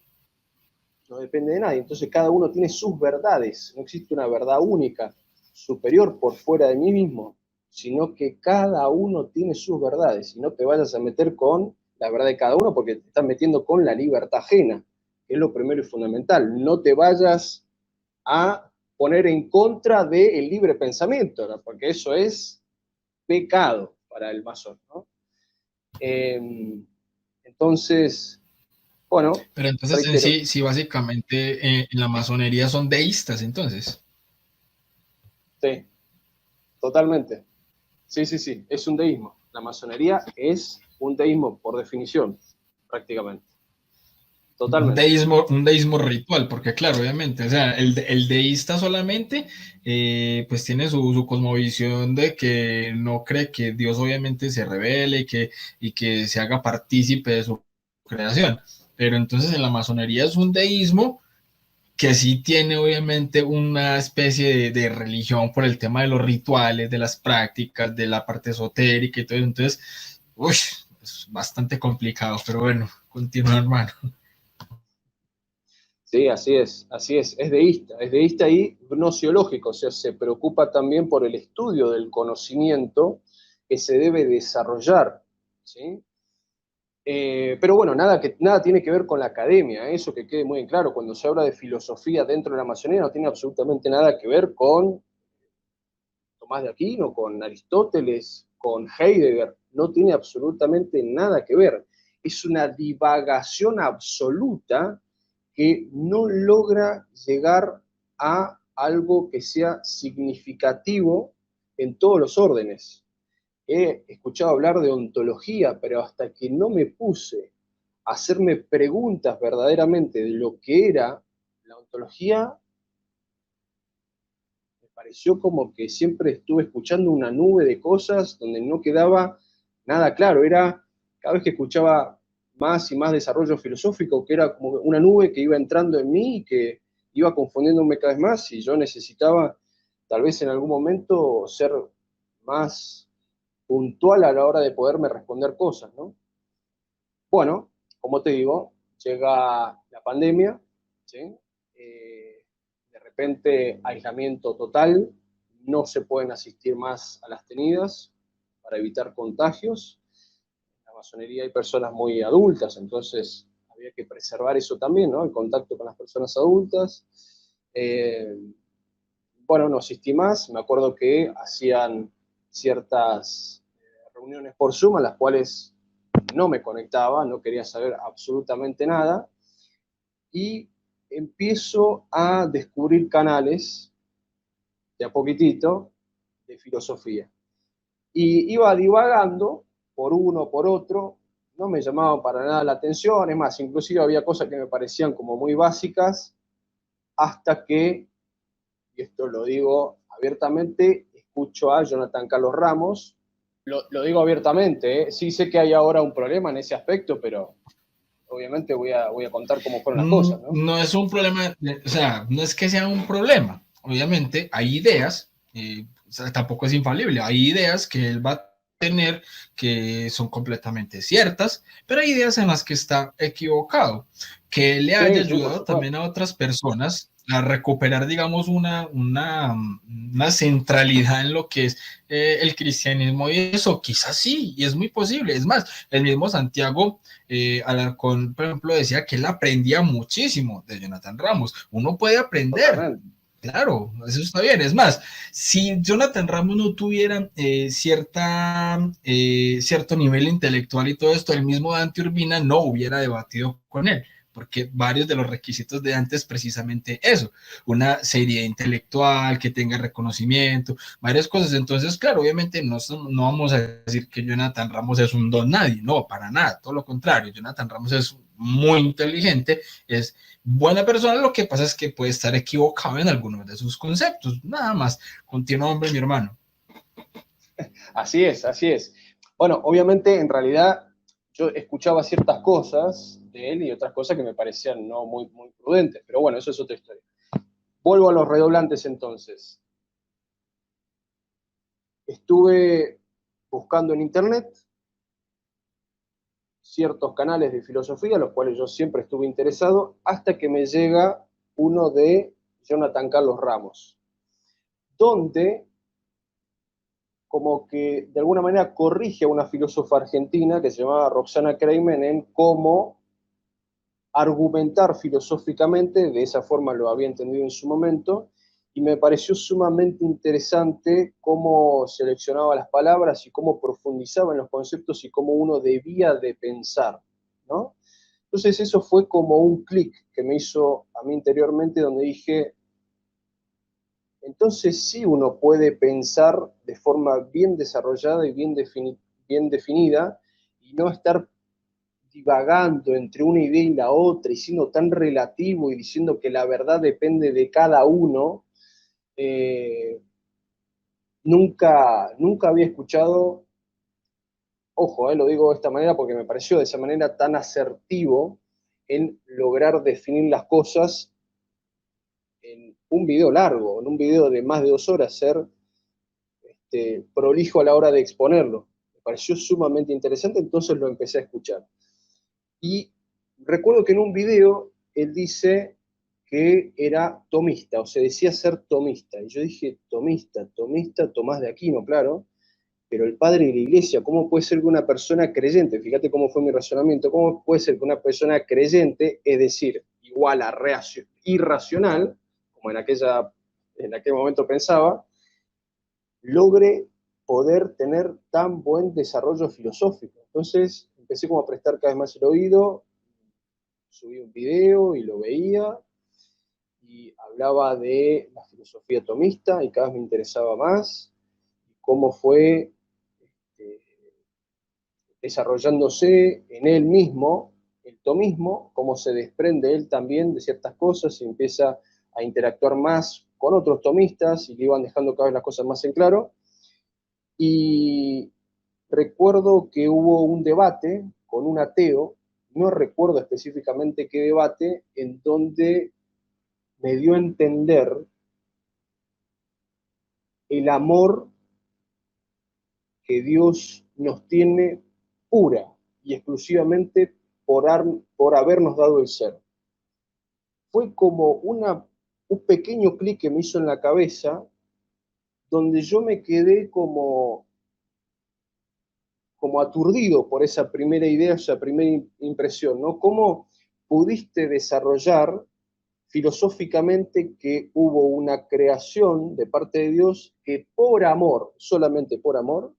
no depende de nadie. Entonces cada uno tiene sus verdades, no existe una verdad única, superior por fuera de mí mismo, sino que cada uno tiene sus verdades. Y no te vayas a meter con la verdad de cada uno porque te estás metiendo con la libertad ajena, que es lo primero y fundamental. No te vayas a poner en contra del libre pensamiento, ¿no? Porque eso es pecado para el masón, ¿no? Entonces, bueno, Pero entonces en reitero, sí, sí básicamente en la masonería son deístas, entonces. sí, totalmente. Sí, sí, sí, es un deísmo. La masonería es un deísmo por definición, prácticamente. Totalmente. Un deísmo ritual, porque claro, obviamente, o sea, el deísta solamente, pues tiene su cosmovisión de que no cree que Dios obviamente se revele y que se haga partícipe de su creación. Pero entonces en la masonería es un deísmo que sí tiene obviamente una especie de religión por el tema de los rituales, de las prácticas, de la parte esotérica y todo eso. Entonces, uy, es bastante complicado, pero bueno, continúa, hermano. Sí, es deísta y gnosiológico, o sea, se preocupa también por el estudio del conocimiento que se debe desarrollar, ¿sí? Pero bueno, nada tiene que ver con la academia, eso que quede muy en claro, cuando se habla de filosofía dentro de la masonería no tiene absolutamente nada que ver con Tomás de Aquino, con Aristóteles, con Heidegger, no tiene absolutamente nada que ver. Es una divagación absoluta que no logra llegar a algo que sea significativo en todos los órdenes. He escuchado hablar de ontología, pero hasta que no me puse a hacerme preguntas verdaderamente de lo que era la ontología, pareció como que siempre estuve escuchando una nube de cosas donde no quedaba nada claro. Era cada vez que escuchaba más y más desarrollo filosófico, que era como una nube que iba entrando en mí y que iba confundiéndome cada vez más y yo necesitaba tal vez en algún momento ser más puntual a la hora de poderme responder cosas, ¿no? Bueno, como te digo, llega la pandemia, ¿sí? De repente aislamiento total, no se pueden asistir más a las tenidas para evitar contagios. En la masonería hay personas muy adultas, entonces había que preservar eso también, ¿no? El contacto con las personas adultas. Eh, bueno, no asistí más, me acuerdo que hacían ciertas reuniones por Zoom a las cuales no me conectaba, no quería saber absolutamente nada. y empiezo a descubrir canales, de a poquitito, de filosofía. Y iba divagando por uno, por otro, no me llamaban para nada la atención, es más, inclusive había cosas que me parecían como muy básicas, hasta que, y esto lo digo abiertamente, escucho a Jonathan Carlos Ramos, lo digo abiertamente, ¿eh? Sí sé que hay ahora un problema en ese aspecto, pero obviamente voy a contar cómo fueron las cosas, ¿no? No es un problema, o sea, no es que sea un problema. Obviamente hay ideas, o sea, tampoco es infalible, hay ideas que él va a tener que son completamente ciertas, pero hay ideas en las que está equivocado. Que le haya Sí, sí, por ayudado también supuesto. a otras personas a recuperar, digamos, una centralidad en lo que es el cristianismo y eso, quizás sí, y es muy posible. Es más, el mismo Santiago Alarcón, por ejemplo, decía que él aprendía muchísimo de Jonathan Ramos. Uno puede aprender, Totalmente. claro, eso está bien. Es más, si Jonathan Ramos no tuviera cierto nivel intelectual y todo esto, el mismo Dante Urbina no hubiera debatido con él, porque varios de los requisitos de Dante es precisamente eso, una seriedad intelectual, que tenga reconocimiento, varias cosas. Entonces, claro, obviamente no vamos a decir que Jonathan Ramos es un don nadie, no, para nada, todo lo contrario, Jonathan Ramos es muy inteligente, es buena persona, lo que pasa es que puede estar equivocado en algunos de sus conceptos, nada más. Continúa, hombre, mi hermano. Así es, así es. Bueno, obviamente, en realidad, yo escuchaba ciertas cosas de él y otras cosas que me parecían no muy, muy prudentes, pero bueno, eso es otra historia. Vuelvo a los redoblantes entonces. Estuve buscando en internet ciertos canales de filosofía, los cuales yo siempre estuve interesado, hasta que me llega uno de Jonathan Carlos Ramos, donde como que de alguna manera corrige a una filósofa argentina que se llamaba Roxana Kramer en cómo argumentar filosóficamente, de esa forma lo había entendido en su momento, y me pareció sumamente interesante cómo seleccionaba las palabras y cómo profundizaba en los conceptos y cómo uno debía de pensar, ¿no? Entonces eso fue como un clic que me hizo a mí interiormente donde dije, entonces sí uno puede pensar de forma bien desarrollada y bien definida y no estar divagando entre una idea y la otra y siendo tan relativo y diciendo que la verdad depende de cada uno. eh, nunca había escuchado, ojo, lo digo de esta manera porque me pareció de esa manera tan asertivo en lograr definir las cosas en un video largo, en un video de más de 2 horas, ser prolijo a la hora de exponerlo. Me pareció sumamente interesante, entonces lo empecé a escuchar. Y recuerdo que en un video él dice que era tomista, o se decía ser tomista. Y yo dije, tomista, tomista, Tomás de Aquino, claro, pero el padre de la iglesia, ¿cómo puede ser que una persona creyente, fíjate cómo fue mi razonamiento, cómo puede ser que una persona creyente, es decir, igual a irracional, como en aquel momento pensaba, logre poder tener tan buen desarrollo filosófico? Entonces empecé como a prestar cada vez más el oído, subí un video y lo veía, y hablaba de la filosofía tomista y cada vez me interesaba más, y cómo fue este, desarrollándose en él mismo el tomismo, cómo se desprende él también de ciertas cosas y empieza a interactuar más con otros tomistas y le iban dejando cada vez las cosas más en claro. Y recuerdo que hubo un debate con un ateo, no recuerdo específicamente qué debate, en donde me dio a entender el amor que Dios nos tiene pura y exclusivamente por habernos dado el ser. Fue como un pequeño clic que me hizo en la cabeza, donde yo me quedé como aturdido por esa primera idea, esa primera impresión, ¿no? ¿Cómo pudiste desarrollar filosóficamente que hubo una creación de parte de Dios que por amor, solamente por amor,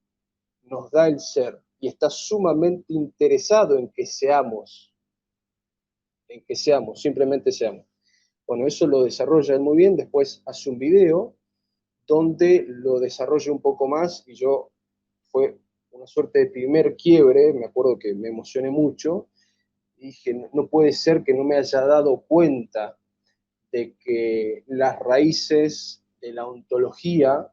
nos da el ser y está sumamente interesado en que seamos en que seamos, simplemente seamos. Bueno, eso lo desarrolla él muy bien, después hace un video donde lo desarrolla un poco más y fue una suerte de primer quiebre, me acuerdo que me emocioné mucho, y dije, no puede ser que no me haya dado cuenta de que las raíces de la ontología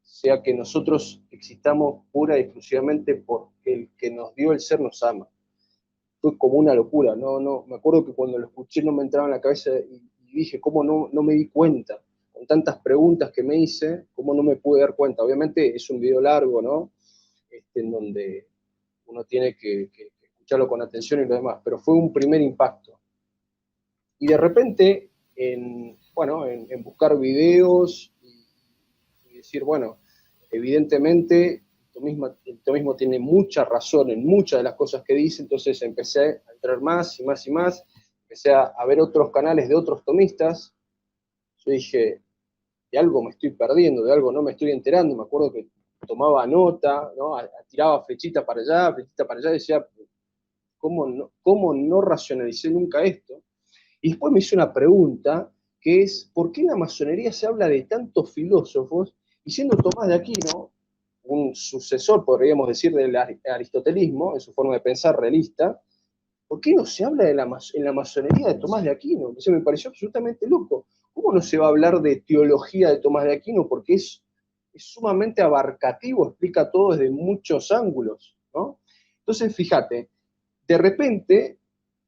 sea que nosotros existamos pura y exclusivamente porque el que nos dio el ser nos ama. Fue como una locura, me acuerdo que cuando lo escuché no me entraba en la cabeza y dije, ¿cómo no me di cuenta? Con tantas preguntas que me hice, ¿cómo no me pude dar cuenta? Obviamente es un video largo, ¿no? En donde uno tiene que escucharlo con atención y lo demás, pero fue un primer impacto. Y de repente, en buscar videos y decir, bueno, evidentemente el tomismo tiene mucha razón en muchas de las cosas que dice, entonces empecé a entrar más y más y más, empecé a ver otros canales de otros tomistas, yo dije, de algo me estoy perdiendo, de algo no me estoy enterando, me acuerdo que tomaba nota, ¿no? Tiraba flechita para allá, decía, cómo no racionalicé nunca esto? Y después me hice una pregunta, que es, ¿por qué en la masonería se habla de tantos filósofos? Y siendo Tomás de Aquino, un sucesor, podríamos decir, del aristotelismo, en su forma de pensar realista, ¿por qué no se habla en la masonería de Tomás de Aquino? Entonces me pareció absolutamente loco. ¿Cómo no se va a hablar de teología de Tomás de Aquino? Porque es sumamente abarcativo, explica todo desde muchos ángulos, ¿no? Entonces, fíjate, de repente,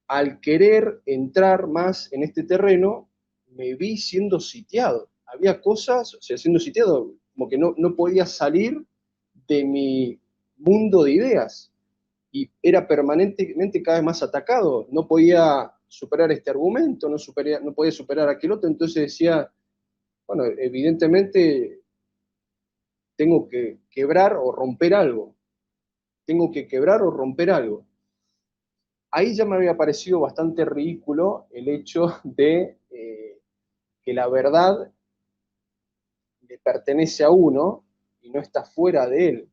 al querer entrar más en este terreno, me vi siendo sitiado. Había cosas, o sea, siendo sitiado, como que no podía salir de mi mundo de ideas y era permanentemente cada vez más atacado. No podía superar este argumento, no podía superar aquel otro, entonces decía, bueno, evidentemente tengo que quebrar o romper algo. Tengo que quebrar o romper algo. Ahí ya me había parecido bastante ridículo el hecho de que la verdad le pertenece a uno y no está fuera de él,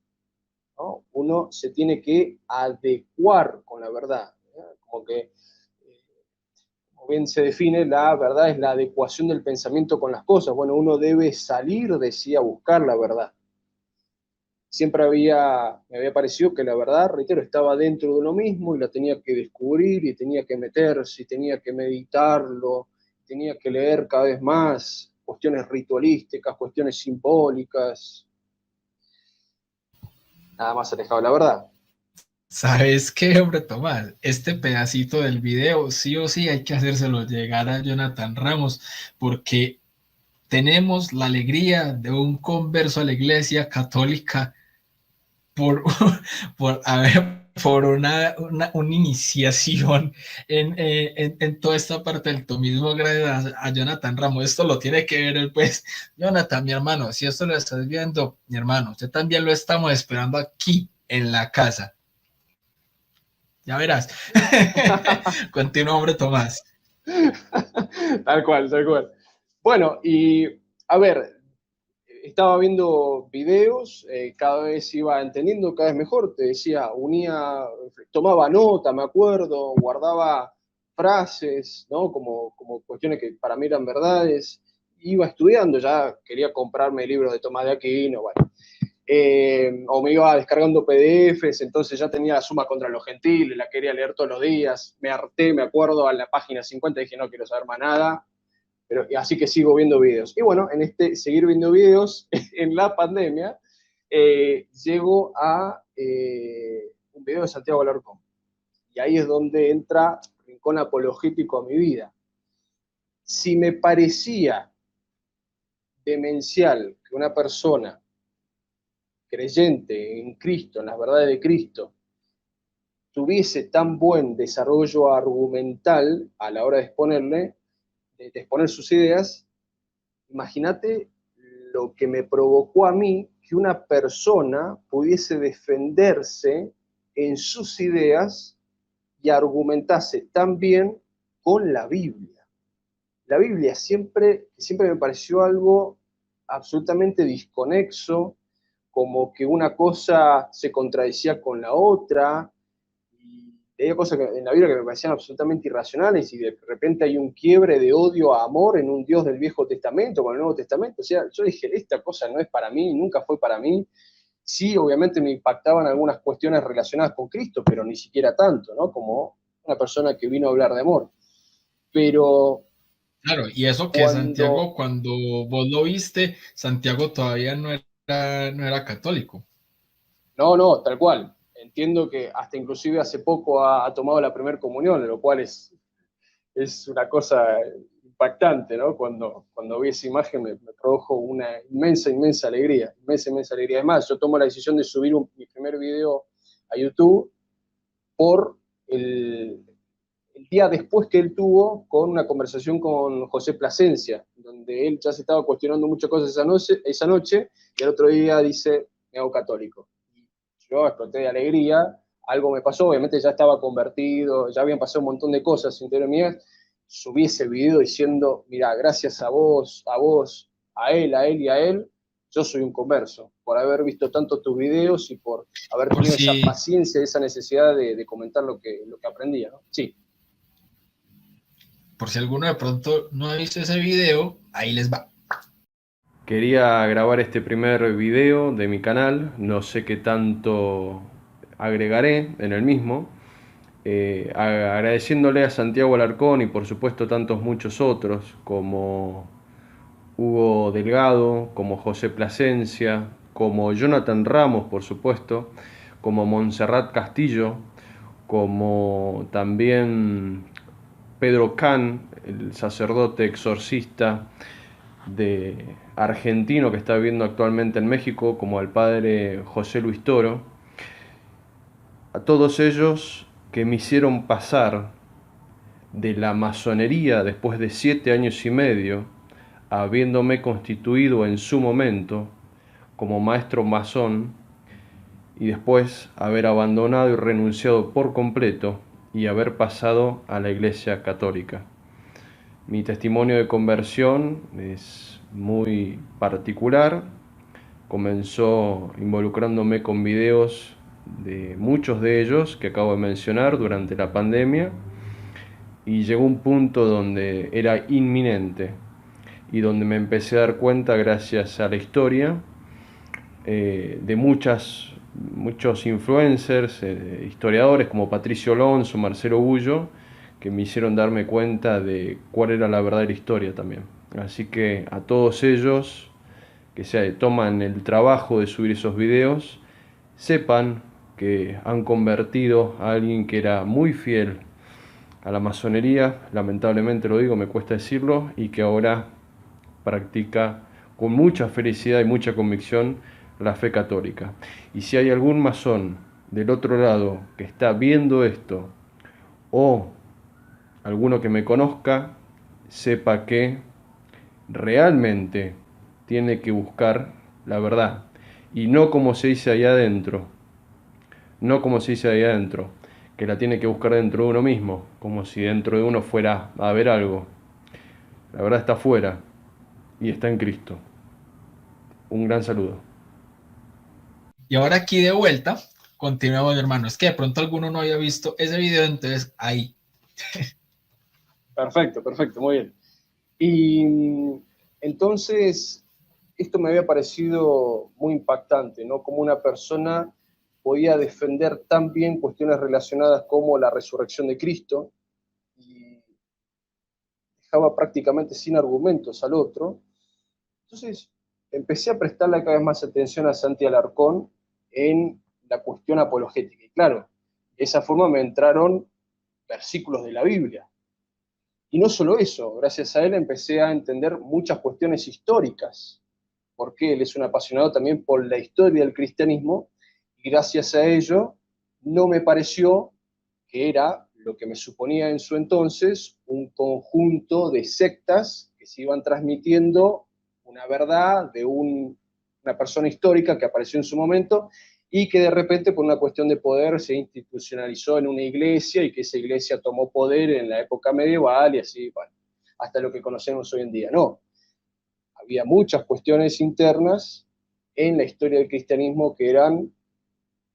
¿no? Uno se tiene que adecuar con la verdad, ¿no? Como que, como bien se define, la verdad es la adecuación del pensamiento con las cosas. Bueno, uno debe salir de sí a buscar la verdad. Siempre me había parecido que la verdad, reitero, estaba dentro de uno mismo y la tenía que descubrir y tenía que meterse y tenía que meditarlo, tenía que leer cada vez más cuestiones ritualísticas, cuestiones simbólicas, nada más alejado de la verdad. ¿Sabes qué, hombre, Tomás? Este pedacito del video sí o sí hay que hacérselo llegar a Jonathan Ramos, porque tenemos la alegría de un converso a la Iglesia Católica por, por una iniciación en toda esta parte del tomismo gracias a Jonathan Ramos. Esto lo tiene que ver él, pues. Jonathan, mi hermano, si esto lo estás viendo, mi hermano, usted también lo estamos esperando aquí en la casa. Ya verás. Continúa, hombre, Tomás. Tal cual, tal cual. Bueno, y a ver, estaba viendo videos, cada vez iba entendiendo cada vez mejor, te decía, tomaba nota, me acuerdo, guardaba frases, ¿no? Como cuestiones que para mí eran verdades, iba estudiando, ya quería comprarme libros de Tomás de Aquino, bueno. O me iba descargando PDFs, entonces ya tenía la Suma contra los Gentiles, la quería leer todos los días, me harté, me acuerdo, a la página 50 dije no quiero saber más nada, pero así que sigo viendo videos. Y bueno, en seguir viendo videos, en la pandemia, llego a un video de Santiago Alarcón. Y ahí es donde entra Rincón Apologético a mi vida. Si me parecía demencial que una persona creyente en Cristo, en las verdades de Cristo, tuviese tan buen desarrollo argumental a la hora de exponer sus ideas, imagínate lo que me provocó a mí que una persona pudiese defenderse en sus ideas y argumentase tan bien con la Biblia. La Biblia siempre me pareció algo absolutamente desconexo, como que una cosa se contradecía con la otra, y leía cosas en la Biblia que me parecían absolutamente irracionales y de repente hay un quiebre de odio a amor en un Dios del Viejo Testamento con el Nuevo Testamento. O sea, yo dije, esta cosa no es para mí, nunca fue para mí. Sí, obviamente me impactaban algunas cuestiones relacionadas con Cristo, pero ni siquiera tanto, ¿no? Como una persona que vino a hablar de amor. Pero Claro, y eso que cuando, Santiago, cuando vos lo viste, Santiago todavía no era católico. no, no, tal cual. Entiendo que hasta inclusive hace poco ha tomado la primera comunión, lo cual es una cosa impactante, ¿no? Cuando vi esa imagen me produjo una inmensa, inmensa alegría, inmensa, inmensa alegría. Además, yo tomo la decisión de subir mi primer video a YouTube por el día después que él tuvo con una conversación con José Plasencia, donde él ya se estaba cuestionando muchas cosas esa noche y el otro día dice, me hago católico. Y yo exploté de alegría, algo me pasó, obviamente ya estaba convertido, ya habían pasado un montón de cosas interior mías, subí ese video diciendo, mira, gracias a vos, a él y a él, yo soy un converso, por haber visto tantos tus videos y por haber Por tenido esa si, paciencia, esa necesidad de comentar lo que aprendía, ¿no? Sí. por si alguno de pronto no ha visto ese video, ahí les va. Quería grabar este primer video de mi canal, no sé qué tanto agregaré en el mismo, agradeciéndole a Santiago Alarcón y por supuesto tantos muchos otros como Hugo Delgado, como José Plasencia, como Jonathan Ramos por supuesto, como Montserrat Castillo, como también Pedro Can, el sacerdote exorcista de argentino que está viviendo actualmente en México, como al padre José Luis Toro, a todos ellos que me hicieron pasar de la masonería después de 7 años y medio, habiéndome constituido en su momento como maestro masón y después haber abandonado y renunciado por completo y haber pasado a la Iglesia Católica. Mi testimonio de conversión es muy particular. Comenzó involucrándome con videos de muchos de ellos que acabo de mencionar durante la pandemia y llegó un punto donde era inminente y donde me empecé a dar cuenta gracias a la historia de muchos influencers, historiadores como Patricio Alonso, Marcelo Bullo, que me hicieron darme cuenta de cuál era la verdadera historia también. Así que a todos ellos que se toman el trabajo de subir esos videos, sepan que han convertido a alguien que era muy fiel a la masonería, lamentablemente lo digo, me cuesta decirlo, y que ahora practica con mucha felicidad y mucha convicción la fe católica. Y si hay algún masón del otro lado que está viendo esto, o alguno que me conozca, sepa que realmente tiene que buscar la verdad. Y no como se dice ahí adentro, no como se dice ahí adentro, que la tiene que buscar dentro de uno mismo, como si dentro de uno fuera a haber algo. La verdad está afuera y está en Cristo. Un gran saludo. Y ahora aquí de vuelta, continuamos, hermano. Es que de pronto alguno no había visto ese video, entonces ahí. Perfecto, perfecto, muy bien. Y entonces, esto me había parecido muy impactante, ¿no? Como una persona podía defender tan bien cuestiones relacionadas como la resurrección de Cristo y dejaba prácticamente sin argumentos al otro. Entonces, empecé a prestarle cada vez más atención a Santi Alarcón en la cuestión apologética. Y claro, de esa forma me entraron versículos de la Biblia. Y no solo eso, gracias a él empecé a entender muchas cuestiones históricas, porque él es un apasionado también por la historia del cristianismo, y gracias a ello no me pareció que era lo que me suponía en su entonces un conjunto de sectas que se iban transmitiendo una verdad de una persona histórica que apareció en su momento y que de repente por una cuestión de poder se institucionalizó en una iglesia y que esa iglesia tomó poder en la época medieval y así, bueno, hasta lo que conocemos hoy en día. No, había muchas cuestiones internas en la historia del cristianismo que eran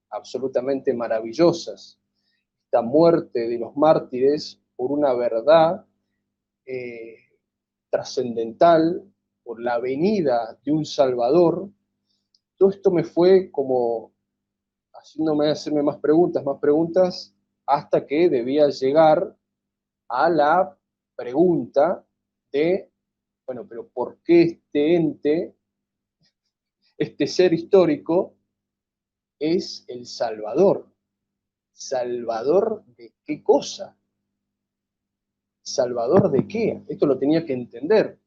absolutamente maravillosas. esta muerte de los mártires por una verdad trascendental, por la venida de un Salvador, todo esto me fue como hacerme más preguntas, hasta que debía llegar a la pregunta de, bueno, pero ¿por qué este ente, este ser histórico, es el Salvador? ¿Salvador de qué cosa? ¿Salvador de qué? Esto lo tenía que entender.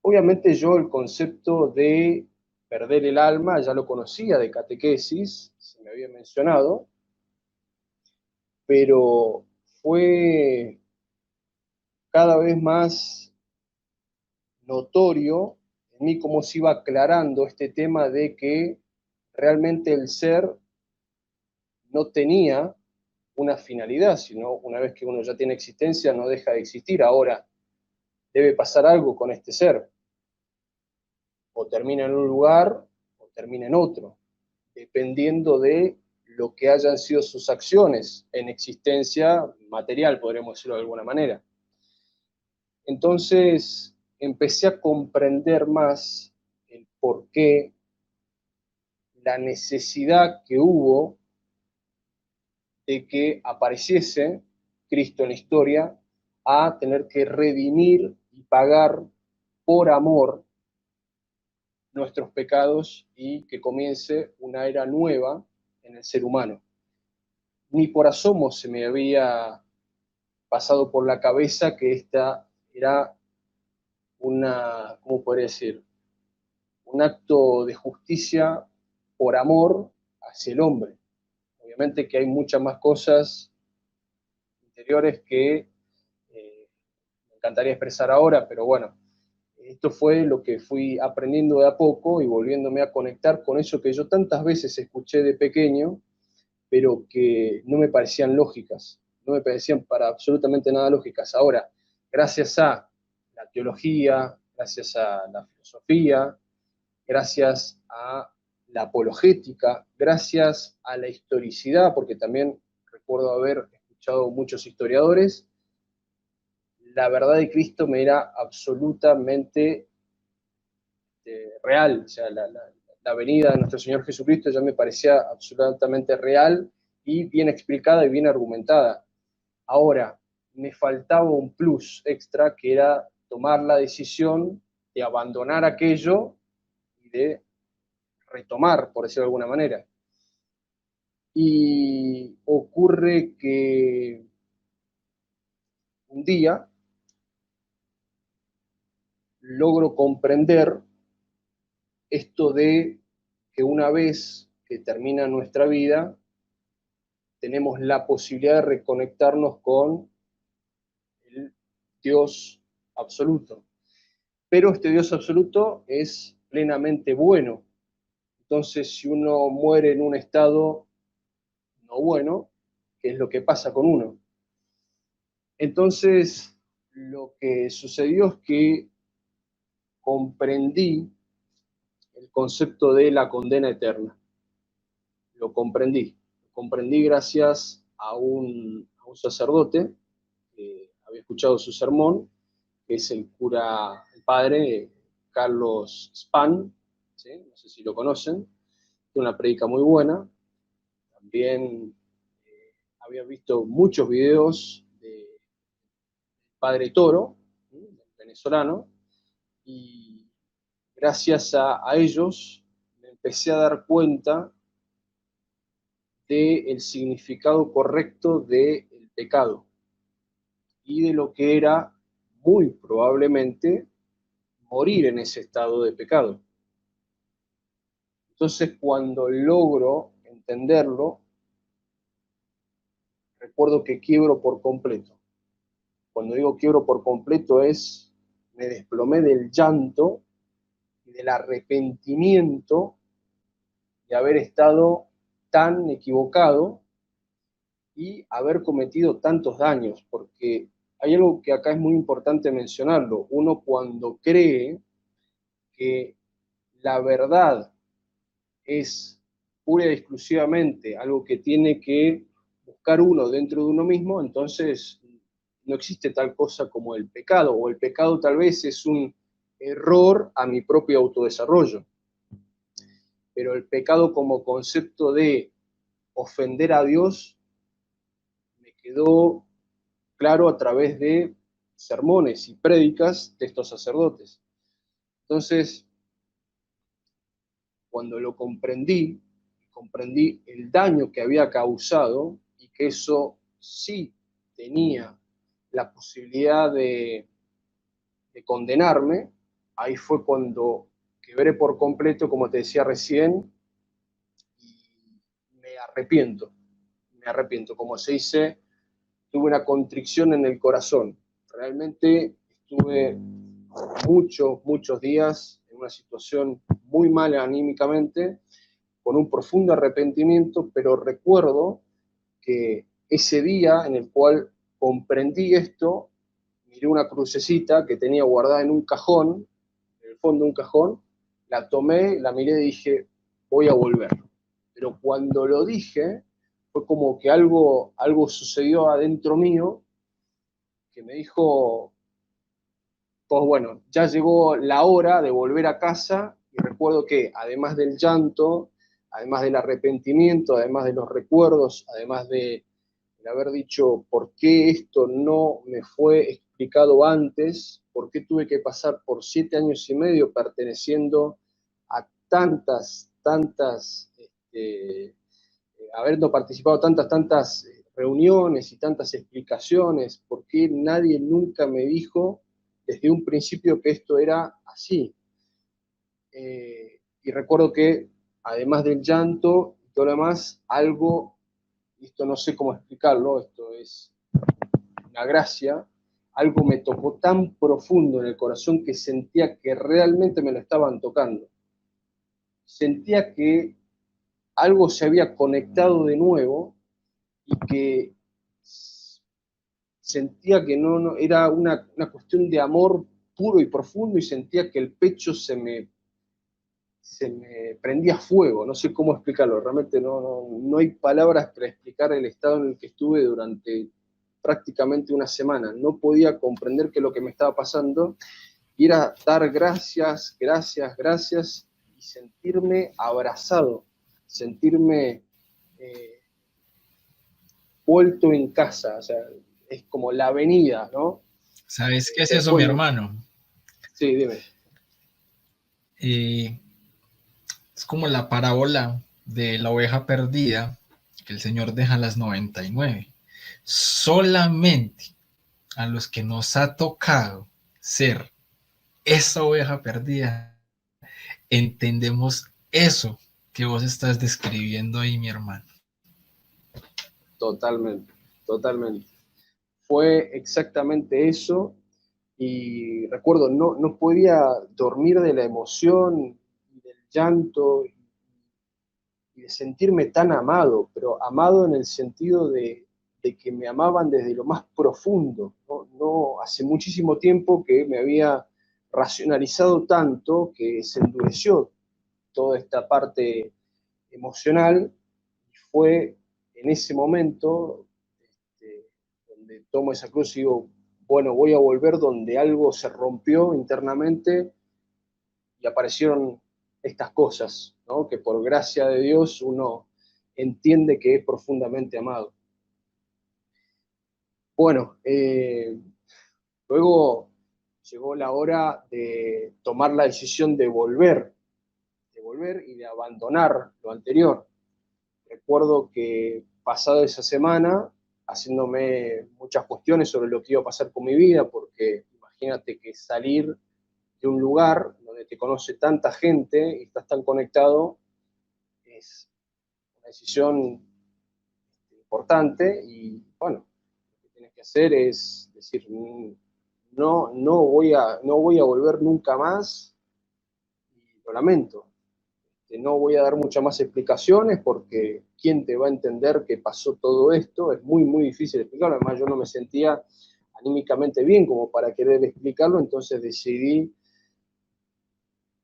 Obviamente yo el concepto de perder el alma ya lo conocía de catequesis, se me había mencionado, pero fue cada vez más notorio en mí cómo se iba aclarando este tema de que realmente el ser no tenía una finalidad, sino una vez que uno ya tiene existencia no deja de existir. Ahora, debe pasar algo con este ser. O termina en un lugar o termina en otro, dependiendo de lo que hayan sido sus acciones en existencia material, podríamos decirlo de alguna manera. Entonces empecé a comprender más el porqué, la necesidad que hubo de que apareciese Cristo en la historia a tener que redimir y pagar por amor nuestros pecados y que comience una era nueva en el ser humano. Ni por asomo se me había pasado por la cabeza que esta era una, ¿cómo podría decir? Un acto de justicia por amor hacia el hombre. Obviamente que hay muchas más cosas interiores que me encantaría expresar ahora, pero bueno, esto fue lo que fui aprendiendo de a poco y volviéndome a conectar con eso que yo tantas veces escuché de pequeño, pero que no me parecían lógicas, no me parecían para absolutamente nada lógicas. Ahora, gracias a la teología, gracias a la filosofía, gracias a la apologética, gracias a la historicidad, porque también recuerdo haber escuchado muchos historiadores, la verdad de Cristo me era absolutamente real, o sea, la venida de nuestro Señor Jesucristo ya me parecía absolutamente real y bien explicada y bien argumentada. Ahora, me faltaba un plus extra que era tomar la decisión de abandonar aquello y de retomar, por decirlo de alguna manera. Y ocurre que un día logro comprender esto de que una vez que termina nuestra vida, tenemos la posibilidad de reconectarnos con el Dios absoluto. Pero este Dios absoluto es plenamente bueno. Entonces, si uno muere en un estado no bueno, ¿qué es lo que pasa con uno? Entonces, lo que sucedió es que comprendí el concepto de la condena eterna. Lo comprendí gracias a un sacerdote que había escuchado su sermón, que es el cura, el padre Carlos Spahn, ¿sí? No sé si lo conocen, tiene una prédica muy buena. También había visto muchos videos de Padre Toro, ¿sí? Venezolano, y gracias a ellos me empecé a dar cuenta del significado correcto del pecado y de lo que era muy probablemente morir en ese estado de pecado. Entonces, cuando logro entenderlo, recuerdo que quiebro por completo. Cuando digo quiebro por completo me desplomé del llanto y del arrepentimiento de haber estado tan equivocado y haber cometido tantos daños, porque hay algo que acá es muy importante mencionarlo. Uno cuando cree que la verdad es pura y exclusivamente algo que tiene que buscar uno dentro de uno mismo, entonces no existe tal cosa como el pecado, o el pecado tal vez es un error a mi propio autodesarrollo. Pero el pecado como concepto de ofender a Dios me quedó claro a través de sermones y prédicas de estos sacerdotes. Entonces, cuando lo comprendí el daño que había causado y que eso sí tenía la posibilidad de condenarme, ahí fue cuando quebré por completo, como te decía recién, y me arrepiento, como se dice, tuve una contrición en el corazón. Realmente estuve muchos días en una situación muy mala anímicamente, con un profundo arrepentimiento, pero recuerdo que ese día en el cual comprendí esto, miré una crucecita que tenía guardada en un cajón, en el fondo de un cajón, la tomé, la miré y dije, voy a volver. Pero cuando lo dije, fue como que algo sucedió adentro mío que me dijo, pues bueno, ya llegó la hora de volver a casa, y recuerdo que además del llanto, además del arrepentimiento, además de los recuerdos, además de haber dicho por qué esto no me fue explicado antes, por qué tuve que pasar por 7 años y medio perteneciendo a habiendo participado tantas reuniones y tantas explicaciones, por qué nadie nunca me dijo desde un principio que esto era así. Y recuerdo que, además del llanto y todo lo demás, algo, esto no sé cómo explicarlo, esto es una gracia, algo me tocó tan profundo en el corazón que sentía que realmente me lo estaban tocando. Sentía que algo se había conectado de nuevo y que sentía que no era una cuestión de amor puro y profundo, y sentía que el pecho se me prendía fuego, no sé cómo explicarlo, realmente no hay palabras para explicar el estado en el que estuve durante prácticamente una semana. No podía comprender qué es lo que me estaba pasando, y era dar gracias, gracias, gracias, y sentirme abrazado, sentirme vuelto en casa, o sea, es como la avenida, ¿no? ¿Sabes qué es eso, mi Después, hermano? sí, dime. Eh, es como la parábola de la oveja perdida, que el Señor deja las 99. Solamente a los que nos ha tocado ser esa oveja perdida, entendemos eso que vos estás describiendo ahí, mi hermano. Totalmente, totalmente. Fue exactamente eso, y recuerdo, no podía dormir de la emoción, del llanto, y de sentirme tan amado, pero amado en el sentido de que me amaban desde lo más profundo. No, hace muchísimo tiempo que me había racionalizado tanto que se endureció toda esta parte emocional, y fue en ese momento donde tomo esa cruz y digo, bueno, voy a volver donde algo se rompió internamente, y aparecieron estas cosas, ¿no? Que por gracia de Dios uno entiende que es profundamente amado. Bueno, luego llegó la hora de tomar la decisión de volver y de abandonar lo anterior. Recuerdo que pasada esa semana, haciéndome muchas cuestiones sobre lo que iba a pasar con mi vida, porque imagínate que salir de un lugar donde te conoce tanta gente y estás tan conectado es una decisión importante, y bueno, lo que tienes que hacer es decir, no voy a volver nunca más, y lo lamento. No voy a dar muchas más explicaciones porque ¿quién te va a entender que pasó todo esto? Es muy difícil explicarlo. Además, yo no me sentía anímicamente bien como para querer explicarlo, entonces decidí,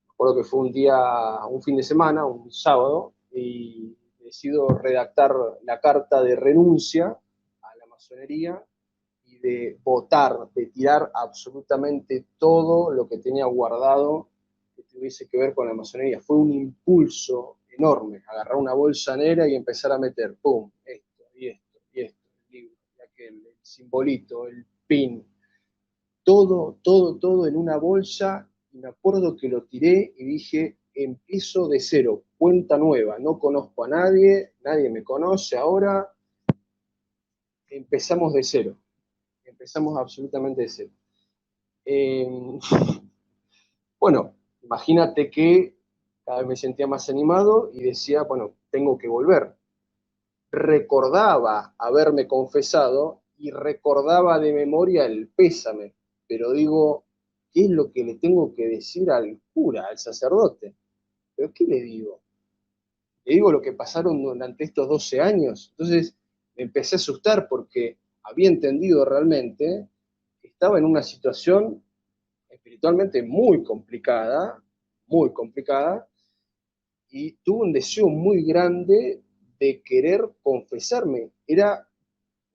recuerdo que fue un fin de semana, un sábado, y decido redactar la carta de renuncia a la masonería y de votar, de tirar absolutamente todo lo que tenía guardado que tuviese que ver con la masonería. Fue un impulso enorme, agarrar una bolsa negra y empezar a meter, pum, esto, y esto, y esto, el libro, y aquel, el simbolito, el pin, todo en una bolsa, y me acuerdo que lo tiré y dije, empiezo de cero, cuenta nueva, no conozco a nadie, nadie me conoce ahora, empezamos absolutamente de cero. Eh, bueno, imagínate que cada vez me sentía más animado y decía, bueno, tengo que volver. Recordaba haberme confesado y recordaba de memoria el pésame, pero digo, ¿qué es lo que le tengo que decir al cura, al sacerdote? ¿Pero qué le digo? Le digo lo que pasaron durante estos 12 años. Entonces me empecé a asustar porque había entendido realmente que estaba en una situación espiritualmente muy complicada, y tuve un deseo muy grande de querer confesarme. Era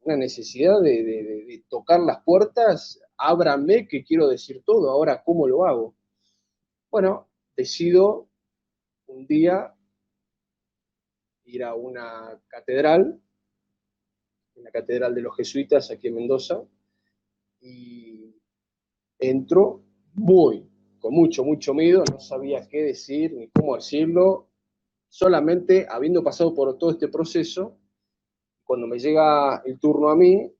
una necesidad de tocar las puertas, ábranme que quiero decir todo, ahora ¿cómo lo hago? Bueno, decido un día ir a una catedral, en la Catedral de los Jesuitas aquí en Mendoza, y entro con mucho miedo, no sabía qué decir ni cómo decirlo, solamente habiendo pasado por todo este proceso, cuando me llega el turno a mí,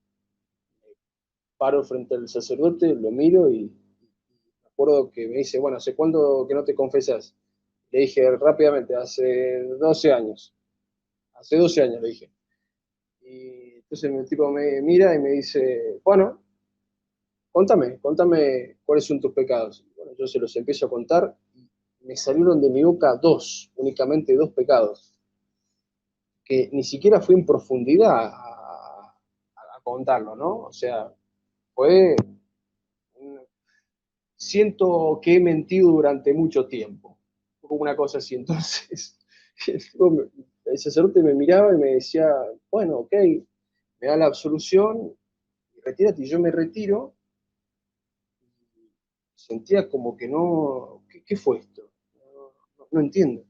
paro frente al sacerdote, lo miro y me acuerdo que me dice, bueno, ¿hace cuándo que no te confesas? Le dije rápidamente, hace 12 años le dije. Y entonces el tipo me mira y me dice, bueno, contame cuáles son tus pecados. Bueno, yo se los empiezo a contar y me salieron de mi boca únicamente dos pecados, que ni siquiera fui en profundidad a contarlo, ¿no? O sea, fue, siento que he mentido durante mucho tiempo, como una cosa así. Entonces, el sacerdote me miraba y me decía, bueno, ok, me da la absolución, retírate, y yo me retiro. Sentía como que no, ¿qué fue esto? No entiendo.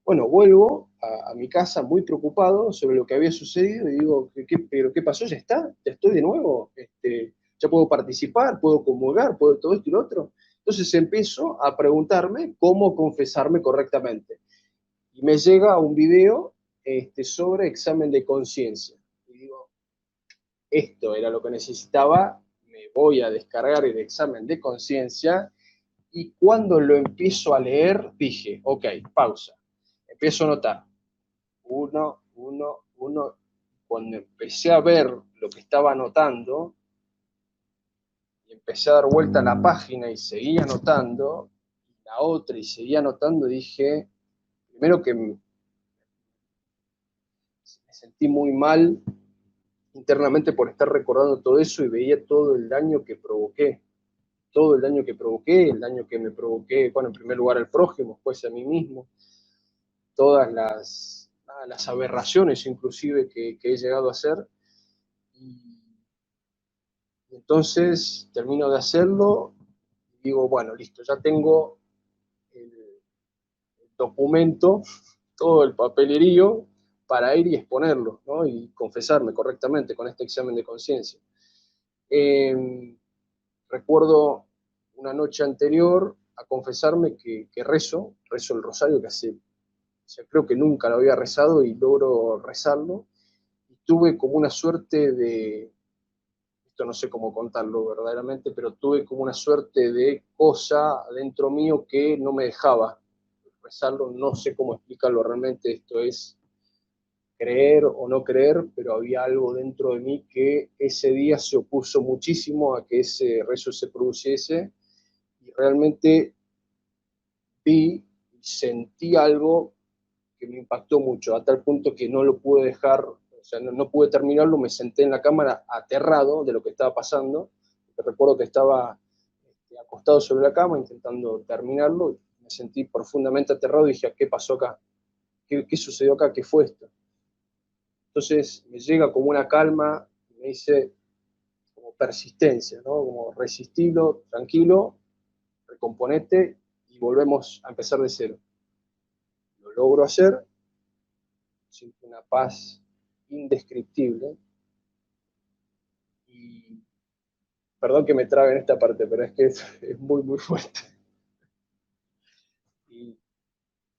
Bueno, vuelvo a mi casa muy preocupado sobre lo que había sucedido y digo, pero qué pasó? ¿Ya está? ¿Ya estoy de nuevo? ¿Ya puedo participar? ¿Puedo comulgar? ¿Puedo todo esto y lo otro? Entonces empiezo a preguntarme cómo confesarme correctamente. Y me llega un video sobre examen de conciencia. Y digo, esto era lo que necesitaba, me voy a descargar el examen de conciencia. Y cuando lo empiezo a leer, dije, ok, pausa. Empiezo a notar. Uno. Cuando empecé a ver lo que estaba anotando, y empecé a dar vuelta a la página y seguía anotando, la otra y seguía anotando, dije, primero que me sentí muy mal internamente por estar recordando todo eso y veía todo el daño que provoqué. Todo el daño que provoqué, el daño que me provoqué, bueno, en primer lugar al prójimo, después a mí mismo, todas las aberraciones inclusive que he llegado a hacer. Y entonces termino de hacerlo y digo, bueno, listo, ya tengo el documento, todo el papelerío para ir y exponerlo, ¿no? Y confesarme correctamente con este examen de conciencia. Recuerdo una noche anterior a confesarme que rezo el rosario, que creo que nunca lo había rezado y logro rezarlo. Y tuve como una suerte de, esto no sé cómo contarlo verdaderamente, pero tuve como una suerte de cosa dentro mío que no me dejaba rezarlo, no sé cómo explicarlo realmente, esto es creer o no creer, pero había algo dentro de mí que ese día se opuso muchísimo a que ese rezo se produciese, y realmente vi y sentí algo que me impactó mucho, a tal punto que no lo pude dejar, o sea, no pude terminarlo, me senté en la cámara aterrado de lo que estaba pasando. Recuerdo que estaba acostado sobre la cama intentando terminarlo, me sentí profundamente aterrado y dije, ¿qué pasó acá? ¿Qué sucedió acá? ¿Qué fue esto? Entonces me llega como una calma, me dice como persistencia, ¿no? Como resistirlo, tranquilo, recomponete y volvemos a empezar de cero. Lo logro hacer, siento una paz indescriptible y perdón que me trabe en esta parte, pero es que es muy, muy fuerte. Y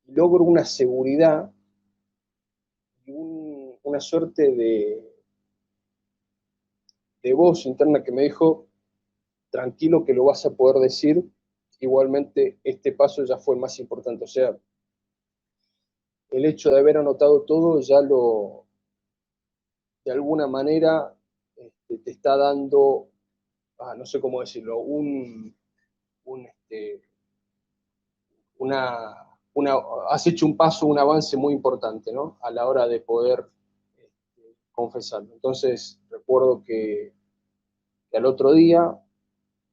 logro una seguridad y una suerte de voz interna que me dijo, tranquilo que lo vas a poder decir, igualmente este paso ya fue el más importante. O sea, el hecho de haber anotado todo ya de alguna manera, te está dando, no sé cómo decirlo, un, este, una, has hecho un paso, un avance muy importante, ¿no? A la hora de poder confesarlo. Entonces, recuerdo que al otro día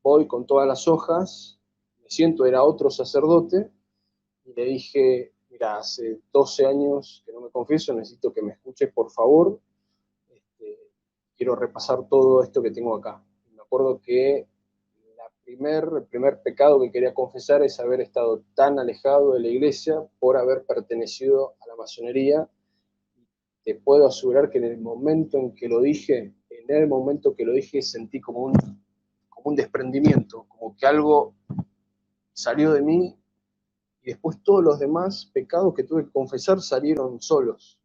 voy con todas las hojas, me siento, era otro sacerdote, y le dije, mira, hace 12 años que no me confieso, necesito que me escuches, por favor, quiero repasar todo esto que tengo acá. Y me acuerdo que el primer pecado que quería confesar es haber estado tan alejado de la iglesia por haber pertenecido a la masonería. Te puedo asegurar que en el momento en que lo dije, sentí como un desprendimiento, como que algo salió de mí y después todos los demás pecados que tuve que confesar salieron solos.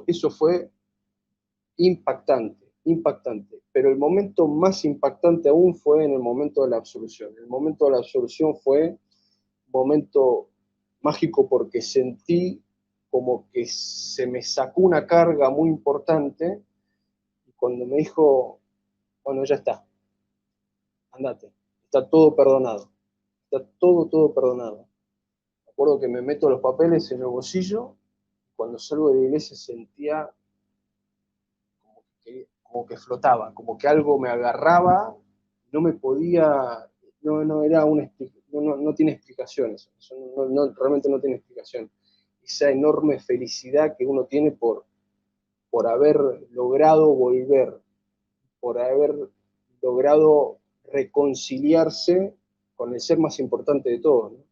Eso fue impactante, impactante. Pero el momento más impactante aún fue en el momento de la absolución. El momento de la absolución fue un momento mágico porque sentí como que se me sacó una carga muy importante y cuando me dijo, bueno, ya está, andate, está todo perdonado, está todo perdonado. Me acuerdo que me meto los papeles en el bolsillo, cuando salgo de la iglesia sentía como que flotaba, como que algo me agarraba, no me podía, no era no tiene explicaciones, eso realmente no tiene explicación. Esa enorme felicidad que uno tiene por haber logrado volver, por haber logrado reconciliarse con el ser más importante de todos, ¿no?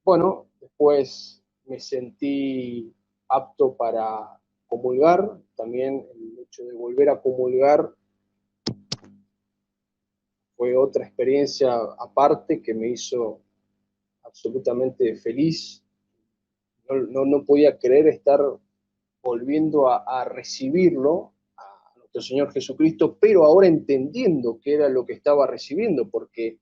Bueno, después me sentí apto para comulgar, también el hecho de volver a comulgar fue otra experiencia aparte que me hizo absolutamente feliz. No podía creer estar volviendo a recibirlo, a nuestro Señor Jesucristo, pero ahora entendiendo qué era lo que estaba recibiendo, porque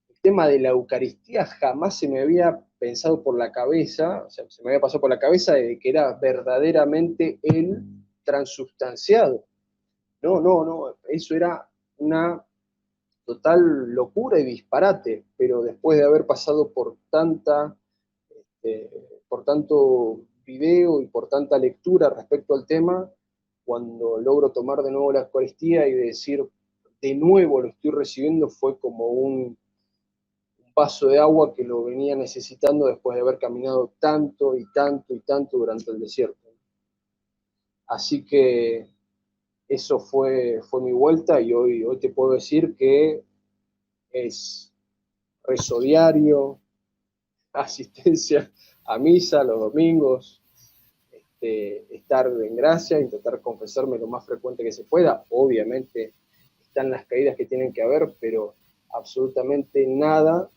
el tema de la Eucaristía jamás se me había pensado por la cabeza, o sea, se me había pasado por la cabeza de que era verdaderamente el transubstanciado. No, eso era una total locura y disparate, pero después de haber pasado por tanto video y por tanta lectura respecto al tema, cuando logro tomar de nuevo la Eucaristía y decir de nuevo lo estoy recibiendo, fue como un vaso de agua que lo venía necesitando después de haber caminado tanto y tanto y tanto durante el desierto. Así que eso fue mi vuelta y hoy te puedo decir que es rezo diario, asistencia a misa los domingos, estar en gracia, intentar confesarme lo más frecuente que se pueda. Obviamente están las caídas que tienen que haber, pero absolutamente nada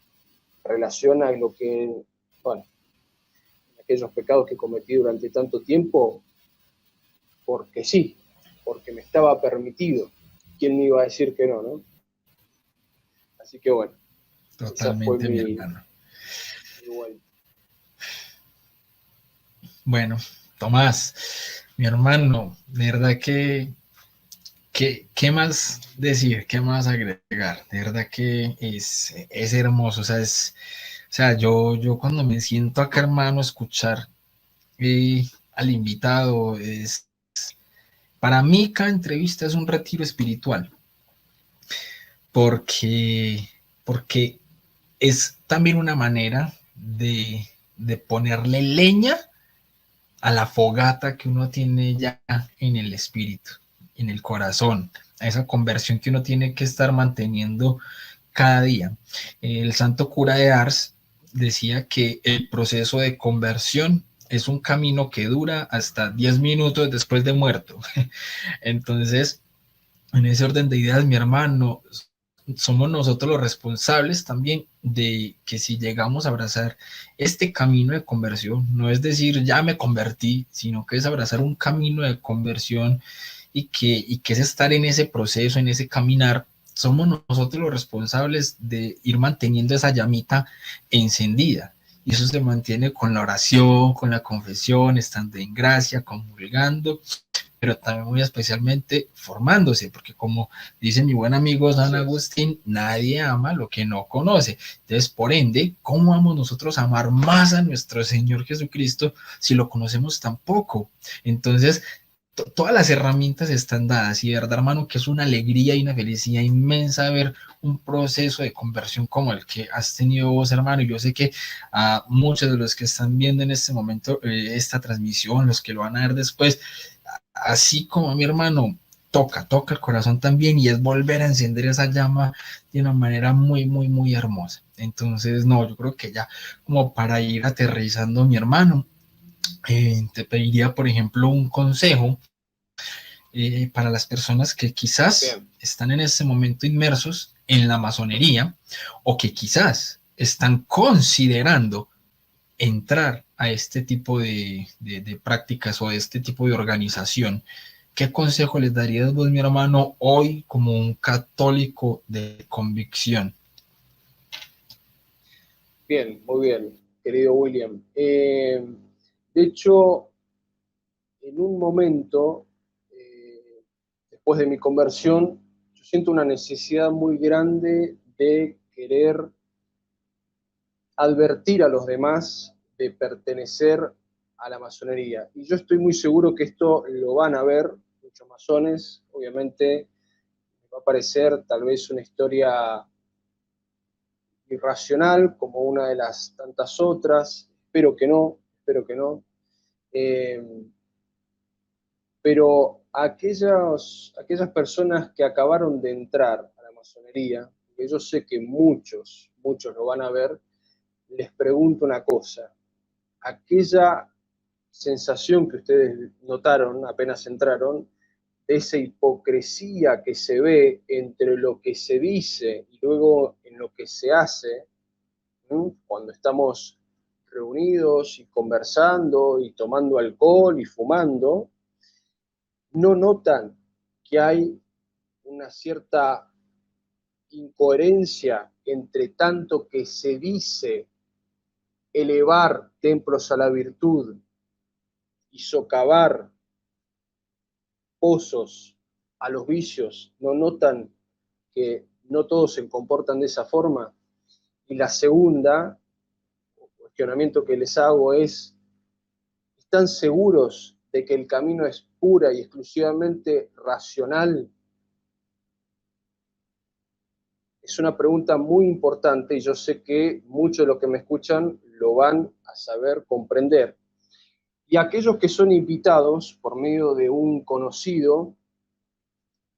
relaciona lo que, bueno, aquellos pecados que cometí durante tanto tiempo, porque sí, porque me estaba permitido. ¿Quién me iba a decir que no, no? Así que bueno, esa fue Totalmente, mi hermano. mi vuelta. Bueno, Tomás, mi hermano, de verdad que, ¿qué más decir? ¿Qué más agregar? De verdad que es hermoso. O sea, yo cuando me siento acá, hermano, a escuchar al invitado, para mí cada entrevista es un retiro espiritual, porque, porque es también una manera de ponerle leña a la fogata que uno tiene ya en el espíritu, en el corazón, a esa conversión que uno tiene que estar manteniendo cada día. El santo cura de Ars decía que el proceso de conversión es un camino que dura hasta 10 minutos después de muerto. Entonces, en ese orden de ideas, mi hermano, somos nosotros los responsables también de que si llegamos a abrazar este camino de conversión, no es decir, ya me convertí, sino que es abrazar un camino de conversión y que es estar en ese proceso, en ese caminar. Somos nosotros los responsables de ir manteniendo esa llamita encendida. Y eso se mantiene con la oración, con la confesión, estando en gracia, comulgando, pero también muy especialmente formándose, porque como dice mi buen amigo San Agustín, nadie ama lo que no conoce. Entonces, por ende, ¿cómo vamos nosotros a amar más a nuestro Señor Jesucristo si lo conocemos tan poco? Entonces, todas las herramientas están dadas y de verdad, hermano, que es una alegría y una felicidad inmensa ver un proceso de conversión como el que has tenido vos, hermano, y yo sé que a muchos de los que están viendo en este momento esta transmisión, los que lo van a ver después, así como a mi hermano, toca el corazón también y es volver a encender esa llama de una manera muy, muy, muy hermosa. Entonces, no, yo creo que ya como para ir aterrizando, mi hermano, te pediría, por ejemplo, un consejo para las personas que quizás Bien. están en este momento inmersos en la masonería o que quizás están considerando entrar a este tipo de prácticas o a este tipo de organización. ¿Qué consejo les darías vos, mi hermano, hoy como un católico de convicción? Bien, muy bien, querido William. De hecho, en un momento, después de mi conversión, yo siento una necesidad muy grande de querer advertir a los demás de pertenecer a la masonería. Y yo estoy muy seguro que esto lo van a ver muchos masones. Obviamente, me va a parecer tal vez una historia irracional como una de las tantas otras. Espero que no, espero que no. Eh, pero aquellas personas que acabaron de entrar a la masonería, que yo sé que muchos lo van a ver, les pregunto una cosa. Aquella sensación que ustedes notaron apenas entraron, de esa hipocresía que se ve entre lo que se dice y luego en lo que se hace, ¿no? Cuando estamos reunidos y conversando y tomando alcohol y fumando, no notan que hay una cierta incoherencia entre tanto que se dice elevar templos a la virtud y socavar pozos a los vicios, no notan que no todos se comportan de esa forma. Y la segunda cuestionamiento que les hago es, ¿están seguros de que el camino es pura y exclusivamente racional? Es una pregunta muy importante y yo sé que muchos de los que me escuchan lo van a saber comprender. Y aquellos que son invitados por medio de un conocido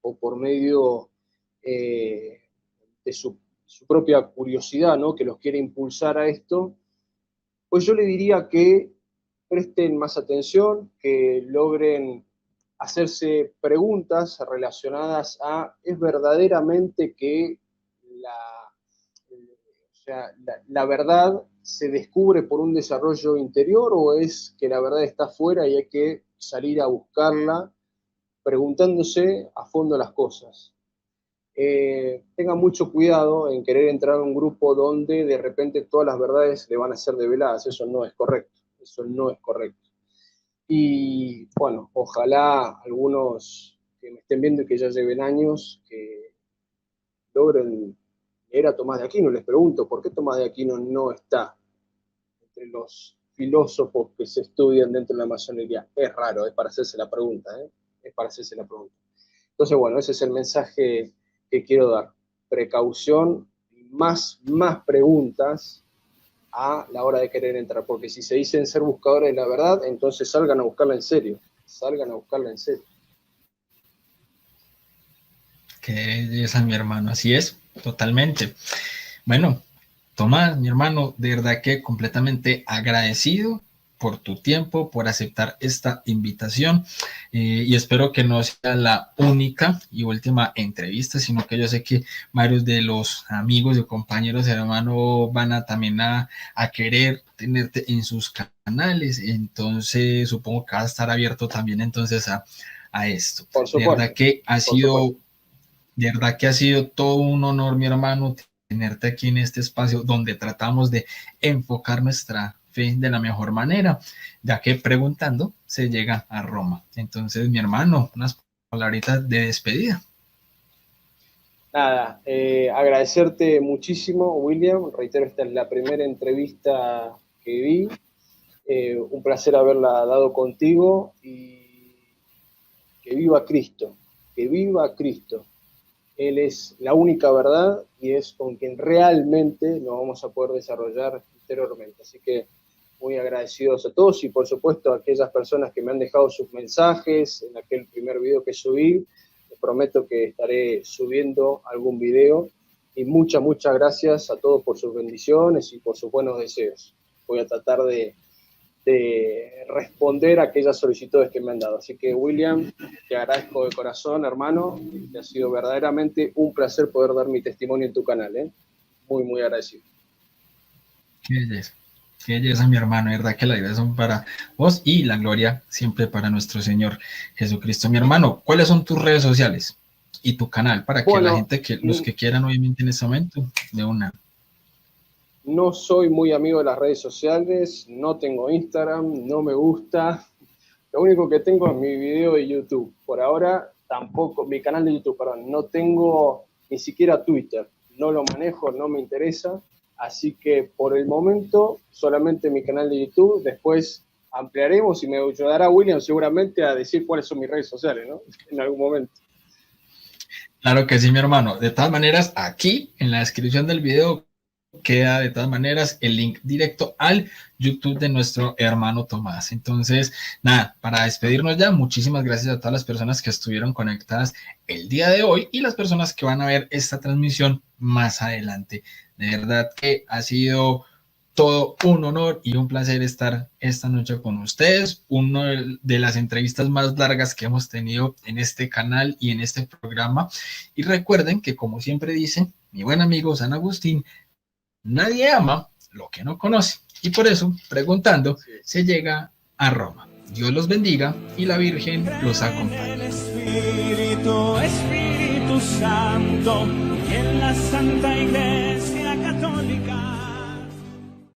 o por medio de su propia curiosidad, ¿no? Que los quiere impulsar a esto, pues yo le diría que presten más atención, que logren hacerse preguntas relacionadas a, ¿es verdaderamente que la verdad se descubre por un desarrollo interior o es que la verdad está afuera y hay que salir a buscarla preguntándose a fondo las cosas? Tengan mucho cuidado en querer entrar a un grupo donde de repente todas las verdades le van a ser develadas. Eso no es correcto. Eso no es correcto. Y bueno, ojalá algunos que me estén viendo y que ya lleven años, que logren leer a Tomás de Aquino. Les pregunto, ¿por qué Tomás de Aquino no está entre los filósofos que se estudian dentro de la masonería? Es raro, es para hacerse la pregunta, ¿eh? Es para hacerse la pregunta. Entonces, bueno, ese es el mensaje que quiero dar. Precaución, más preguntas, a la hora de querer entrar, porque si se dicen ser buscadores de la verdad, entonces salgan a buscarla en serio, salgan a buscarla en serio. Qué belleza, mi hermano, así es, totalmente. Bueno, Tomás, mi hermano, de verdad que completamente agradecido por tu tiempo, por aceptar esta invitación y espero que no sea la única y última entrevista, sino que yo sé que varios de los amigos y compañeros hermanos van a también a querer tenerte en sus canales, entonces supongo que va a estar abierto también entonces a esto. Por supuesto, de verdad que ha sido, de verdad que ha sido todo un honor, mi hermano, tenerte aquí en este espacio donde tratamos de enfocar nuestra fe de la mejor manera, ya que preguntando se llega a Roma. Entonces, mi hermano, unas palabritas de despedida. Nada, agradecerte muchísimo, William. Reitero, esta es la primera entrevista que vi. Un placer haberla dado contigo y que viva Cristo, que viva Cristo. Él es la única verdad y es con quien realmente nos vamos a poder desarrollar interiormente. Así que muy agradecidos a todos y por supuesto a aquellas personas que me han dejado sus mensajes en aquel primer video que subí. Les prometo que estaré subiendo algún video y muchas gracias a todos por sus bendiciones y por sus buenos deseos. Voy a tratar de responder a aquellas solicitudes que me han dado. Así que, William, te agradezco de corazón, hermano. Te ha sido verdaderamente un placer poder dar mi testimonio en tu canal, ¿eh? Muy agradecido. Qué belleza, mi hermano. Es verdad que la gracia son para vos y la gloria siempre para nuestro Señor Jesucristo. Mi hermano, ¿cuáles son tus redes sociales y tu canal para que la gente, los que quieran obviamente en este momento, de una? No soy muy amigo de las redes sociales, no tengo Instagram, no me gusta. Lo único que tengo es mi video de YouTube. Por ahora tampoco, mi canal de YouTube, perdón, no tengo ni siquiera Twitter. No lo manejo, no me interesa. Así que por el momento solamente mi canal de YouTube. Después ampliaremos y me ayudará William seguramente a decir cuáles son mis redes sociales, ¿no? En algún momento. Claro que sí, mi hermano. De todas maneras, aquí en la descripción del video queda de todas maneras el link directo al YouTube de nuestro hermano Tomás. Entonces, nada, para despedirnos ya, muchísimas gracias a todas las personas que estuvieron conectadas el día de hoy y las personas que van a ver esta transmisión más adelante. De verdad que ha sido todo un honor y un placer estar esta noche con ustedes. Una de las entrevistas más largas que hemos tenido en este canal y en este programa. Y recuerden que, como siempre dice mi buen amigo San Agustín, nadie ama lo que no conoce. Y por eso, preguntando, se llega a Roma. Dios los bendiga y la Virgen los acompañe. Espíritu Santo, y en la Santa Iglesia.